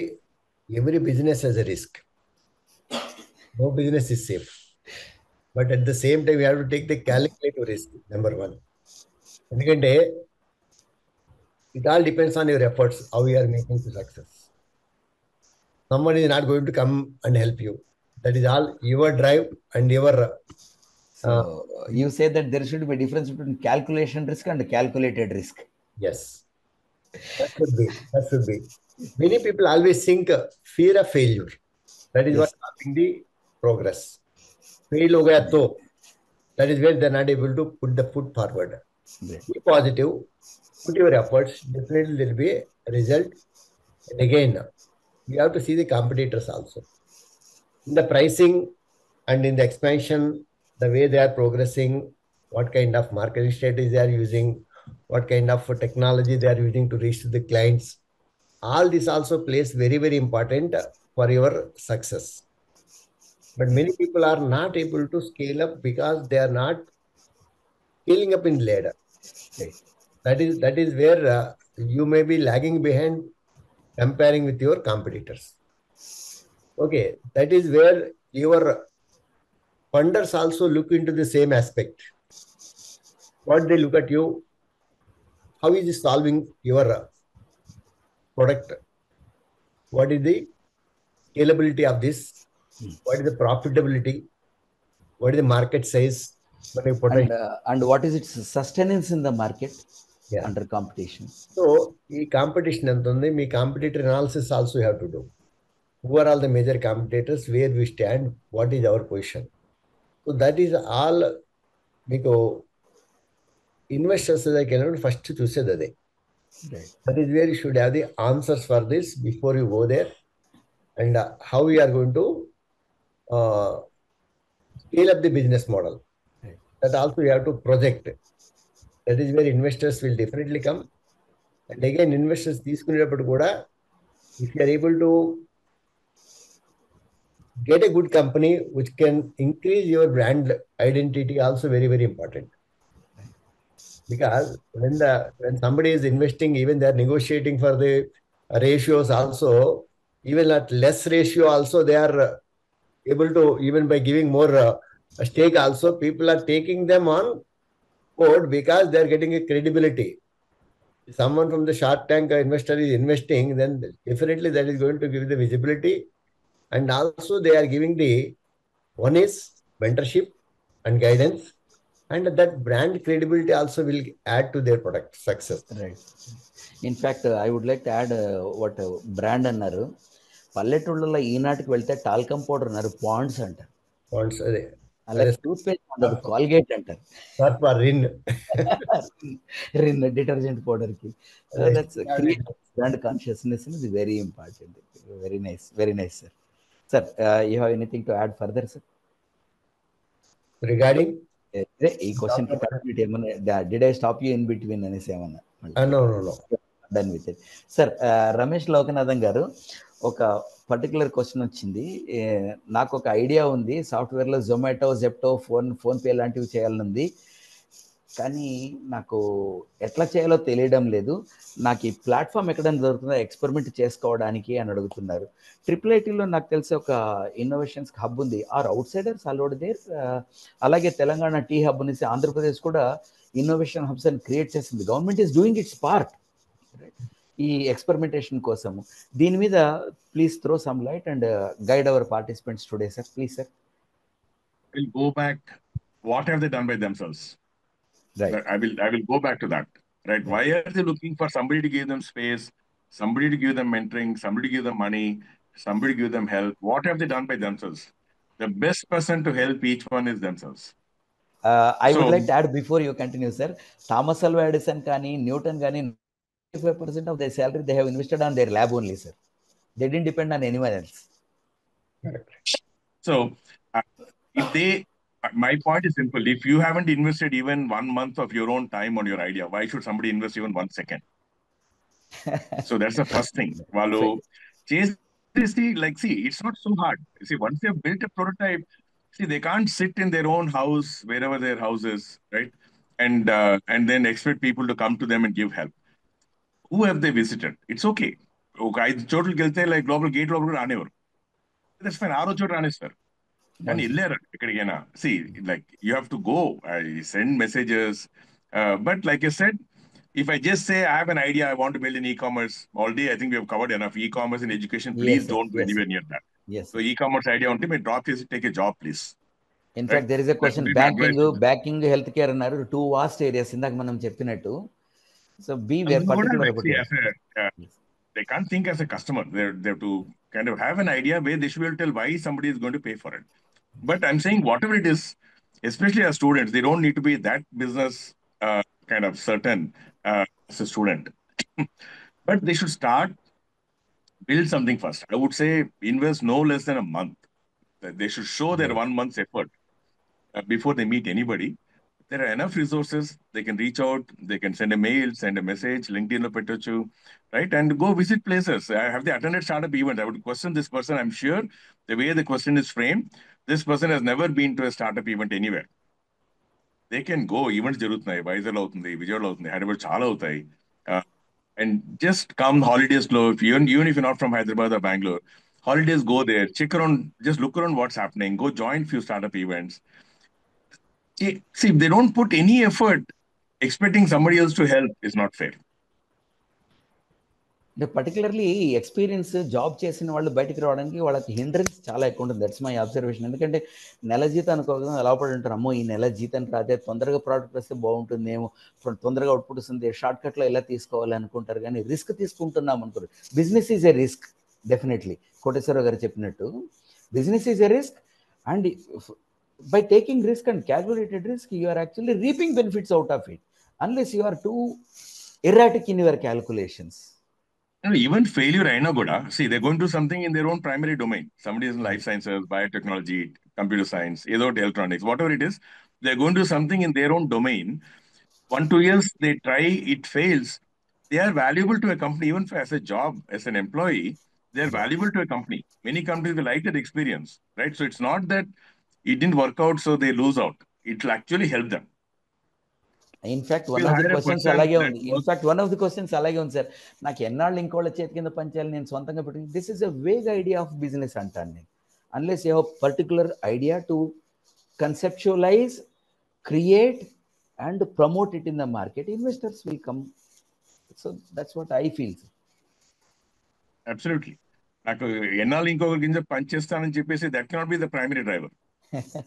every business has a risk. No business is safe. But at the same time, we have to take the calculated risk, number one. ఎందుకంటే it all depends on your efforts, how you are making to success. Someone is not going to come and help you. That is all your drive and your... So you say that there should be a difference between calculation risk and calculated risk. Yes. That should be. Many people always think fear of failure. That is what is stopping the progress. Fail ho gaya to, that is where they are not able to put the foot forward. Be positive, put your efforts, definitely there will be a result. And again, you have to see the competitors also. In the pricing and in the expansion, the way they are progressing, what kind of marketing strategies they are using, what kind of technology they are using to reach to the clients. All this also plays very, very important for your success. But many people are not able to scale up because they are not scaling up in ladder. That is where you may be lagging behind comparing with your competitors. Okay, that is where your funders also look into the same aspect. What they look at you, how is it solving your product? What is the scalability of this? What is the profitability? What is the market size? And what is its sustenance in the market under competition? So, ఈ competition ఎంత ఉంది, మీ competitor analysis also you have to do. Who are all the major competitors, where we stand, what is our position? So that is all మీకు investors దగ్గరికి వెళ్ళినప్పుడు first చూసేది అదే. That is where you should have the answers for this before you go there, and how you are going to scale up the business model. That also you have to project. That is where investors will definitely come. And again, investors తీసుకునేటప్పుడు కూడా, if you are able to get a good company which can increase your brand identity, also very, very important. Because when somebody is investing, even they are negotiating for the ratios also, even at less ratio also, they are able to, even by giving more stake also, people are taking them on board because they are getting a credibility. If someone from the Shark Tank investor is investing, then definitely that is going to give the visibility. And also they are giving the, one is mentorship and guidance, and that brand credibility also will add to their product success. Right. In fact, I would like to add what brand అన్నారు. పల్లెటూళ్ళలో ఈనాటికి వెళ్తే talcum powder అన్నారు, Ponds అంటారు. Ponds, అలాగే toothpaste ఉండదు, Colgate అంటారు. for Rin. Rin detergent powder కి. So that's create brand consciousness is very important. Very nice sir. Sir, you have anything to add further sir Regarding ఈ question కి complete ఏమన్నా, did I stop you in between అనేసి ఏమన్నా? no. Done with it. Sir, Ramesh Lokanathan garu, ఒక particular question వచ్చింది. నాకు ఒక idea ఉంది, సాఫ్ట్వేర్లో జొమాటో, జెప్టో, ఫోన్పే లాంటివి చేయాలనుంది, కానీ నాకు ఎట్లా చేయాలో తెలియడం లేదు. నాకు ఈ ప్లాట్ఫామ్ ఎక్కడైనా దొరుకుతుందో ఎక్స్పెరిమెంట్ చేసుకోవడానికి అని అడుగుతున్నారు. IIITలో నాకు తెలిసి ఒక ఇన్నోవేషన్స్ హబ్ ఉంది. Are outsiders allowed there? అలాగే తెలంగాణ టీ హబ్ నుంచి ఆంధ్రప్రదేశ్ కూడా ఇన్నోవేషన్ హబ్స్ అని క్రియేట్ చేసింది. Government is doing its part ఈ ఎక్స్పెరిమెంటేషన్ కోసము. దీని మీద please throw some light and guide our participants today sir, please sir. We'll go back. What have they done by themselves? Right. I will go back to that. Right. Why are they looking for somebody to give them space, somebody to give them mentoring, somebody to give them money, somebody to give them help? What have they done by themselves? The best person to help each one is themselves. I would like to add before you continue, sir. Thomas Alva Edison కానీ Newton కానీ 95% of their salary they have invested on their lab only, sir. They didn't depend on anyone else. So if they, my point is simple. If you haven't invested even 1 month of your own time on your idea, why should somebody invest even 1 second? So that's the first thing. Walu chase this, see, it's not so hard. See, once they have built a prototype, see, they can't sit in their own house, wherever their house is, right? And then expect people to come to them and give help. Who have they visited? It's okay. I total gelte like global gate logo ranevaru. That's fine. Aro chot ranestar. And illera ekkadikena. See, like you have to go. I send messages. But like I said, if I just say I have an idea, I want to build an e-commerce, already I think we have covered enough. E-commerce and education, please Yes, don't go anywhere near that. Yes. So e-commerce idea only may drop this, take a job, please. In fact, there is a question, banking, healthcare అన్నారు, 2 vast areas ఇందాక మనం చెప్పినట్టు. So be very particular about it. They can't think as a customer. They have to kind of have an idea where they should be able to tell why somebody is going to pay for it. But I'm saying whatever it is, especially as students, they don't need to be that business kind of certain as a student. But they should start, build something first. I would say invest no less than a month. They should show their 1 month's effort before they meet anybody. There are enough resources. They can reach out. They can send a mail, send a message, LinkedIn lo pettochu, right? And go visit places. Have they attended startup event? I would question this person. I'm sure the way the question is framed, this person has never been to a startup event anywhere. They can go. Events jarutunayi, Vizag avutundi, Vijayawada avutundi, Hyderabad chaala avutayi. And just come holidays lo. Even if you're not from Hyderabad or Bangalore, holidays, go there, check around, just look around what's happening. Go join few startup events. See, if they don't put any effort, expecting somebody else to help is not fair. Particularly experience job చేసిన వాళ్ళు బయటకు రావడానికి వాళ్ళకి hindrance చాలా ఎక్కువ ఉంటుంది. That's my observation. ఎందుకంటే నెల జీతం అనుకోగా ఎలా పడి ఉంటారు, అమ్మో ఈ నెల జీతం రాదే, తొందరగా ప్రోడక్ట్ వస్తే బాగుంటుందేమో, తొందరగా అవుట్పుట్ వస్తుంది, షార్ట్ కట్లో ఎలా తీసుకోవాలి అనుకుంటారు, కానీ రిస్క్ తీసుకుంటున్నాం అనుకోరు. Business is a risk, definitely Koteswararao గారు చెప్పినట్టు business is a risk. And by taking risk and calculated risk, you are actually reaping benefits out of it, unless you are too erratic in your calculations. Even failure, I know, see, they're going to something in their own primary domain. Somebody is in life sciences, biotechnology, computer science, electronics, whatever it is, they're going to something in their own domain. 1-2 years they try, it fails, they are valuable to a company, even as a job, as an employee, they are valuable to a company. Many companies will like that experience, right? So it's not that it didn't work out, so they lose out. It will actually help them. In fact one We'll of the hire a questions person అలాగే that ఉంది. works. In fact one of the questions అలాగే ఉంది sir. నాకు ఎన్నాళ్ళు ఇంకోళ్ళ చేతి కింద పనిచేయాలి, నేను సొంతంగా పెట్టుకుని, this is a vague idea of business అంటాను నేను. Unless you have particular idea to conceptualise, create and promote it in the market, investors will come. So that's what I feel. Absolutely. నాకు ఎన్నాళ్ళు ఇంకొకరి కింద పని చేస్తానని చెప్పేసి that cannot be the primary driver.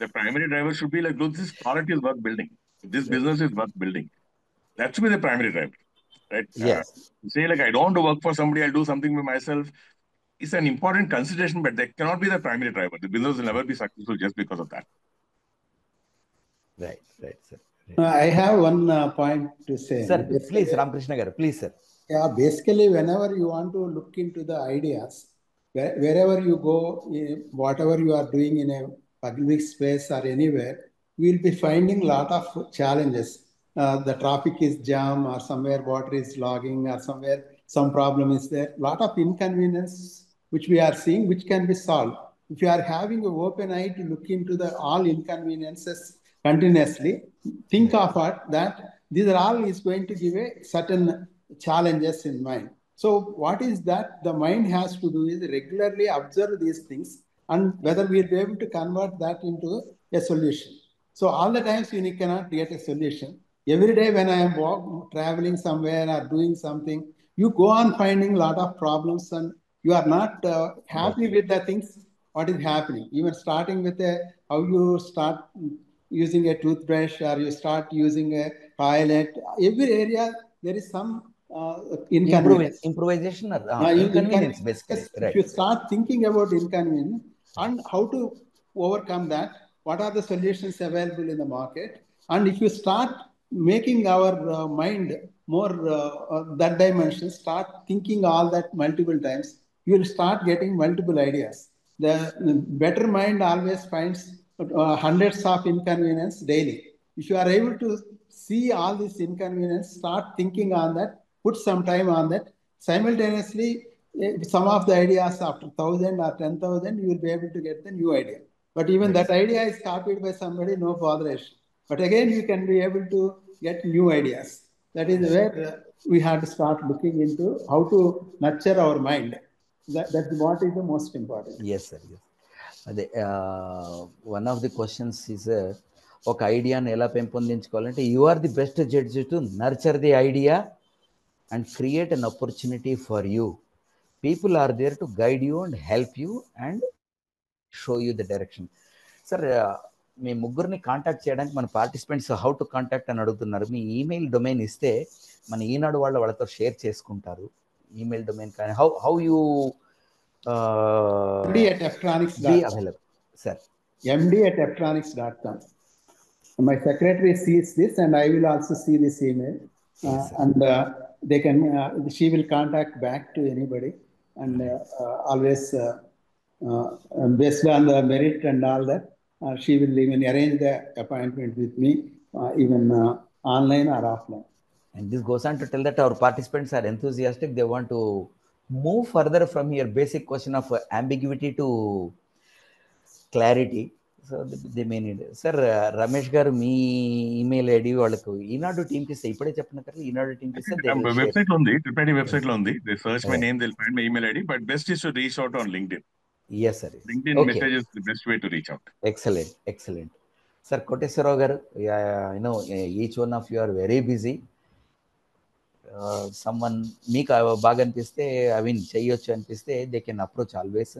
The primary driver should be like, look, this product is worth building. This business is worth building. That should be the primary driver, right? Yes. Say like, I don't want to work for somebody, I'll do something by myself. It's an important consideration, but that cannot be the primary driver. The business will never be successful just because of that. Right, sir. I have one point to say. Sir, please, Ramakrishna garu, please, sir. Yeah, basically, whenever you want to look into the ideas, wherever you go, whatever you are doing in a public space or anywhere, you will be finding a lot of challenges. The traffic is jam, or somewhere water is logging, or somewhere some problem is there. Lot of inconvenience which we are seeing, which can be solved. If you are having an open eye to look into the all inconveniences continuously, think of that these are all is going to give a certain challenges in mind. So what is that the mind has to do is regularly observe these things, and whether we will be able to convert that into a solution. So all the times you cannot get a solution. Every day when I am traveling somewhere or doing something, you go on finding a lot of problems, and you are not happy with the things what is happening. Even starting with how you start using a toothbrush, or you start using a toilet, every area there is some improvisation or inconvenience, basically. Right. If you start thinking about inconvenience and how to overcome that, what are the solutions available in the market, and if you start making our mind more that dimension, start thinking all that multiple times, you will start getting multiple ideas. The better mind always finds hundreds of inconvenience daily. If you are able to see all this inconvenience, start thinking on that, put some time on that, simultaneously some of the ideas after 1,000 or 10,000 you will be able to get the new idea. But even that idea is copied by somebody, no botheration. But again you can be able to get new ideas. That is where we have to start looking into how to nurture our mind. That's what is the most important. Yes, sir. Yes. One of the questions is ఒక ఐడియాను ఎలా పెంపొందించుకోవాలంటే, you are the best judge to nurture the idea and create an opportunity for you. People are there to guide you and help you and show you the direction. Sir, మీ ముగ్గురిని contact చేయడానికి మన participants how to contact అని అడుగుతున్నారు. మీ email domain ఇస్తే మన ఈనాడు వాళ్ళతో share చేసుకుంటారు. ఈమెయిల్ డొమైన్ కానీ how you md@ftronics.com. be available, sir. md@ftronics.com. My secretary sees this, and I will also see this email, and they can. She will contact back to anybody, and always based on the merit and all that, she will even arrange the appointment with me, even online or offline. And this goes on to tell that our participants are enthusiastic. They want to move further from your basic question of ambiguity to clarity. So they may need. Sir, Ramesh garu, me email ID వాళ్ళకు ఈనాడు team కి ఇస్తే, ఇప్పుడే చెప్పిన కదా, ఈనాడు team కి ఇస్తే website లో ఉంది, ట్రిపాడి వెబ్సైట్ లో ఉంది. They search my name, they'll find my email ID, but best is to reach out on LinkedIn. Yes, sir. LinkedIn message is the best way to reach out. Excellent. Sir, Koteswaravu garu, I know each one of you are very busy. Someone మీకు బాగా అనిపిస్తే, చేయొచ్చు అనిపిస్తే, they can approach always.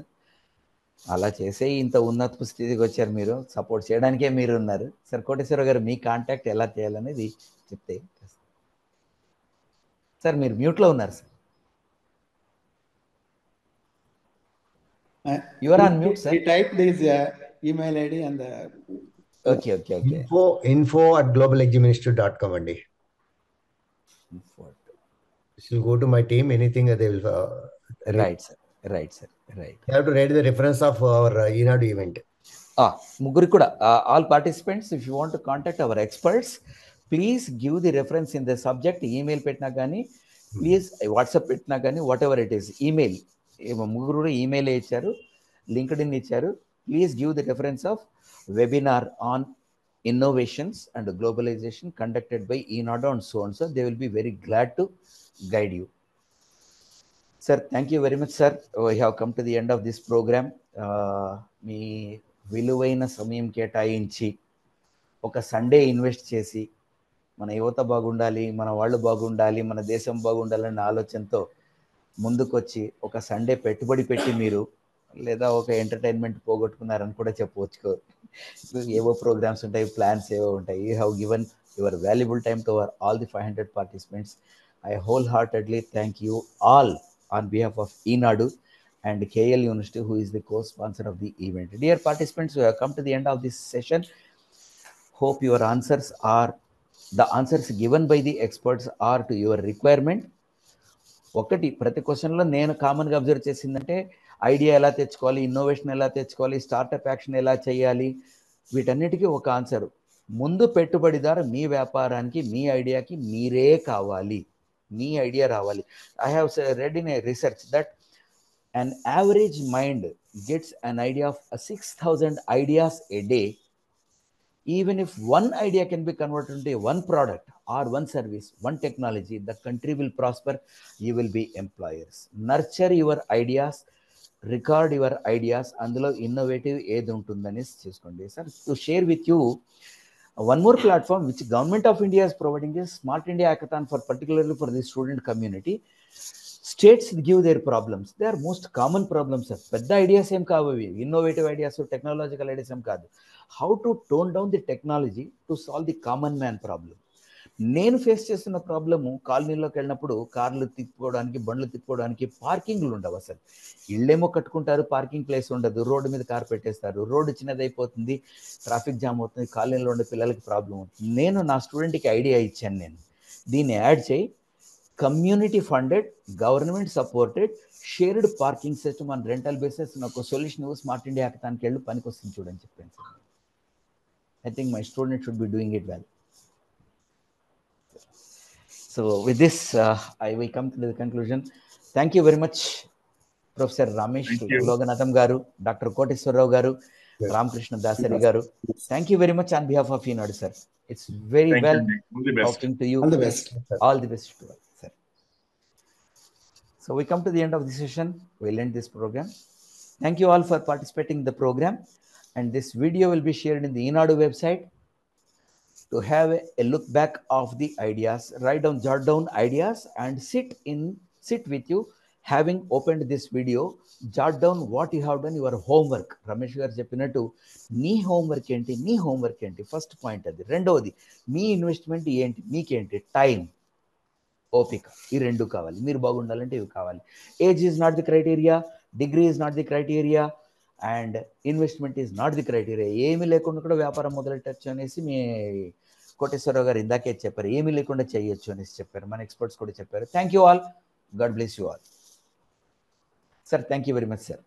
అలా చేసే ఇంత ఉన్నత స్థితికి వచ్చారు మీరు, సపోర్ట్ చేయడానికే మీరు ఉన్నారు. సార్, కోటేశ్వరరావు గారు, మీ కాంటాక్ట్ ఎలా చేయాలనేది చెప్తే. సార్, మీరు మ్యూట్లో ఉన్నారు sir. You are on mute, sir. We type this email ID and the okay. info@globalexministry.com అండి. This will go to my team. Anything they will. Right, sir. You have to write the reference of our Eenadu event. ముగ్గురు కూడా, all participants, if you want to contact our experts, please give the reference in the subject. Email పెట్టినా కానీ, please WhatsApp పెట్టినా కానీ, what ever it is, email. ముగ్గురు కూడా email ఇచ్చారు, LinkedIn ఇచ్చారు. Please give the reference of webinar on innovations and globalization conducted by ENADA and so on. So they will be very glad to guide you. Sir, thank you very much, sir. We have come to the end of this program. మీ విలువైన సమయం కేటాయించి ఒక Sunday invest చేసి మన యువత బాగుండాలి, మన వాళ్ళు బాగుండాలి, మన దేశం బాగుండాలనే ఆలోచనతో ముందుకొచ్చి ఒక సండే పెట్టుబడి పెట్టి మీరు లేదా ఒక ఎంటర్టైన్మెంట్ పోగొట్టుకున్నారని కూడా చెప్పవచ్చు. ఏవో ప్రోగ్రామ్స్ ఉంటాయి, ప్లాన్స్ ఏవో ఉంటాయి. You have given your valuable time to our all the 500 participants. I wholeheartedly thank you all on behalf of ENADU and KL University, who is the co-sponsor of the event. Dear participants, we have come to the end of this session. Hope your answers are, the answers given by the experts are to your requirement. ఒకటి ప్రతి క్వశ్చన్లో నేను కామన్గా observe చేసిందంటే, idea ఎలా తెచ్చుకోవాలి, innovation ఎలా తెచ్చుకోవాలి, స్టార్టప్ యాక్షన్ ఎలా చేయాలి, వీటన్నిటికీ ఒక ఆన్సర్. ముందు పెట్టుబడిదారు మీ వ్యాపారానికి, మీ ఐడియాకి మీరే కావాలి, మీ ఐడియా రావాలి. I have read in a research that an average mind gets an idea of 6,000 ideas a day. Even if one idea can be converted into one product or one service, one technology, the country will prosper, you will be employers. Nurture your ideas, record your ideas, అందులో innovative ఏది ఉంటుందని చూసుకోండి. Sir, to share with you one more platform which Government of India is providing is Smart India Hackathon, for particularly for the student community. States give their problems. They are most common problems. పెద్ద ideas ఏం కావు, innovative ideas, technological ideas ఏం కాదు. How to tone down the technology to solve the common man problem. నేను face చేస్తున్న problem, కాలనీలోకి వెళ్ళినప్పుడు కార్లు తిప్పుకోవడానికి, బండ్లు తిప్పుకోవడానికి పార్కింగ్లు ఉండవు. అసలు ఇళ్ళేమో కట్టుకుంటారు, పార్కింగ్ ప్లేస్ ఉండదు, రోడ్డు మీద కార్ పెట్టేస్తారు, రోడ్డు చిన్నదైపోతుంది, ట్రాఫిక్ జామ్ అవుతుంది, కాలనీలో ఉండే పిల్లలకి ప్రాబ్లం అవుతుంది. నేను నా స్టూడెంట్కి ఐడియా ఇచ్చాను, నేను దీన్ని యాడ్ చేయి, community funded, government supported, shared parking system on rental basis, నాకు సొల్యూషన్ స్మార్ట్ ఇండియా హ్యాకథాన్కి వెళ్ళి పనికి వస్తుంది చూడని చెప్పాను sir. I think my student should be doing it well. So with this, we come to the conclusion. Thank you very much, Professor Ramesh Loganatham garu, Dr. Koteswarrao garu, Ramakrishna Dasari garu. Thank you very much on behalf of ENADU, sir. It's very well talking to you. All the best. All the best to all, sir. So we come to the end of the session. We'll end this program. Thank you all for participating in the program. And this video will be shared in the ENADU website. To have a look back of the ideas, write down, jot down ideas, and sit with you. Having opened this video, jot down what you have done, your homework. Ramesh garu cheppinattu, nee homework enti, first point adi. Rendovadi, mee investment enti, meekenti time, opika, ee rendu kavali. Meer bagundalante ivi kavali. Age is not the criteria, degree is not the criteria, and investment is not the criteria. ఏమీ లేకుండా కూడా వ్యాపారం మొదలెట్టచ్చు అనేసి మీ కోటేశ్వరరావు గారు ఇందాకే చెప్పారు. ఏమీ లేకుండా చేయొచ్చు అనేసి చెప్పారు, మన ఎక్స్పర్ట్స్ కూడా చెప్పారు. Thank you all. God bless you all. Sir, thank you very much sir.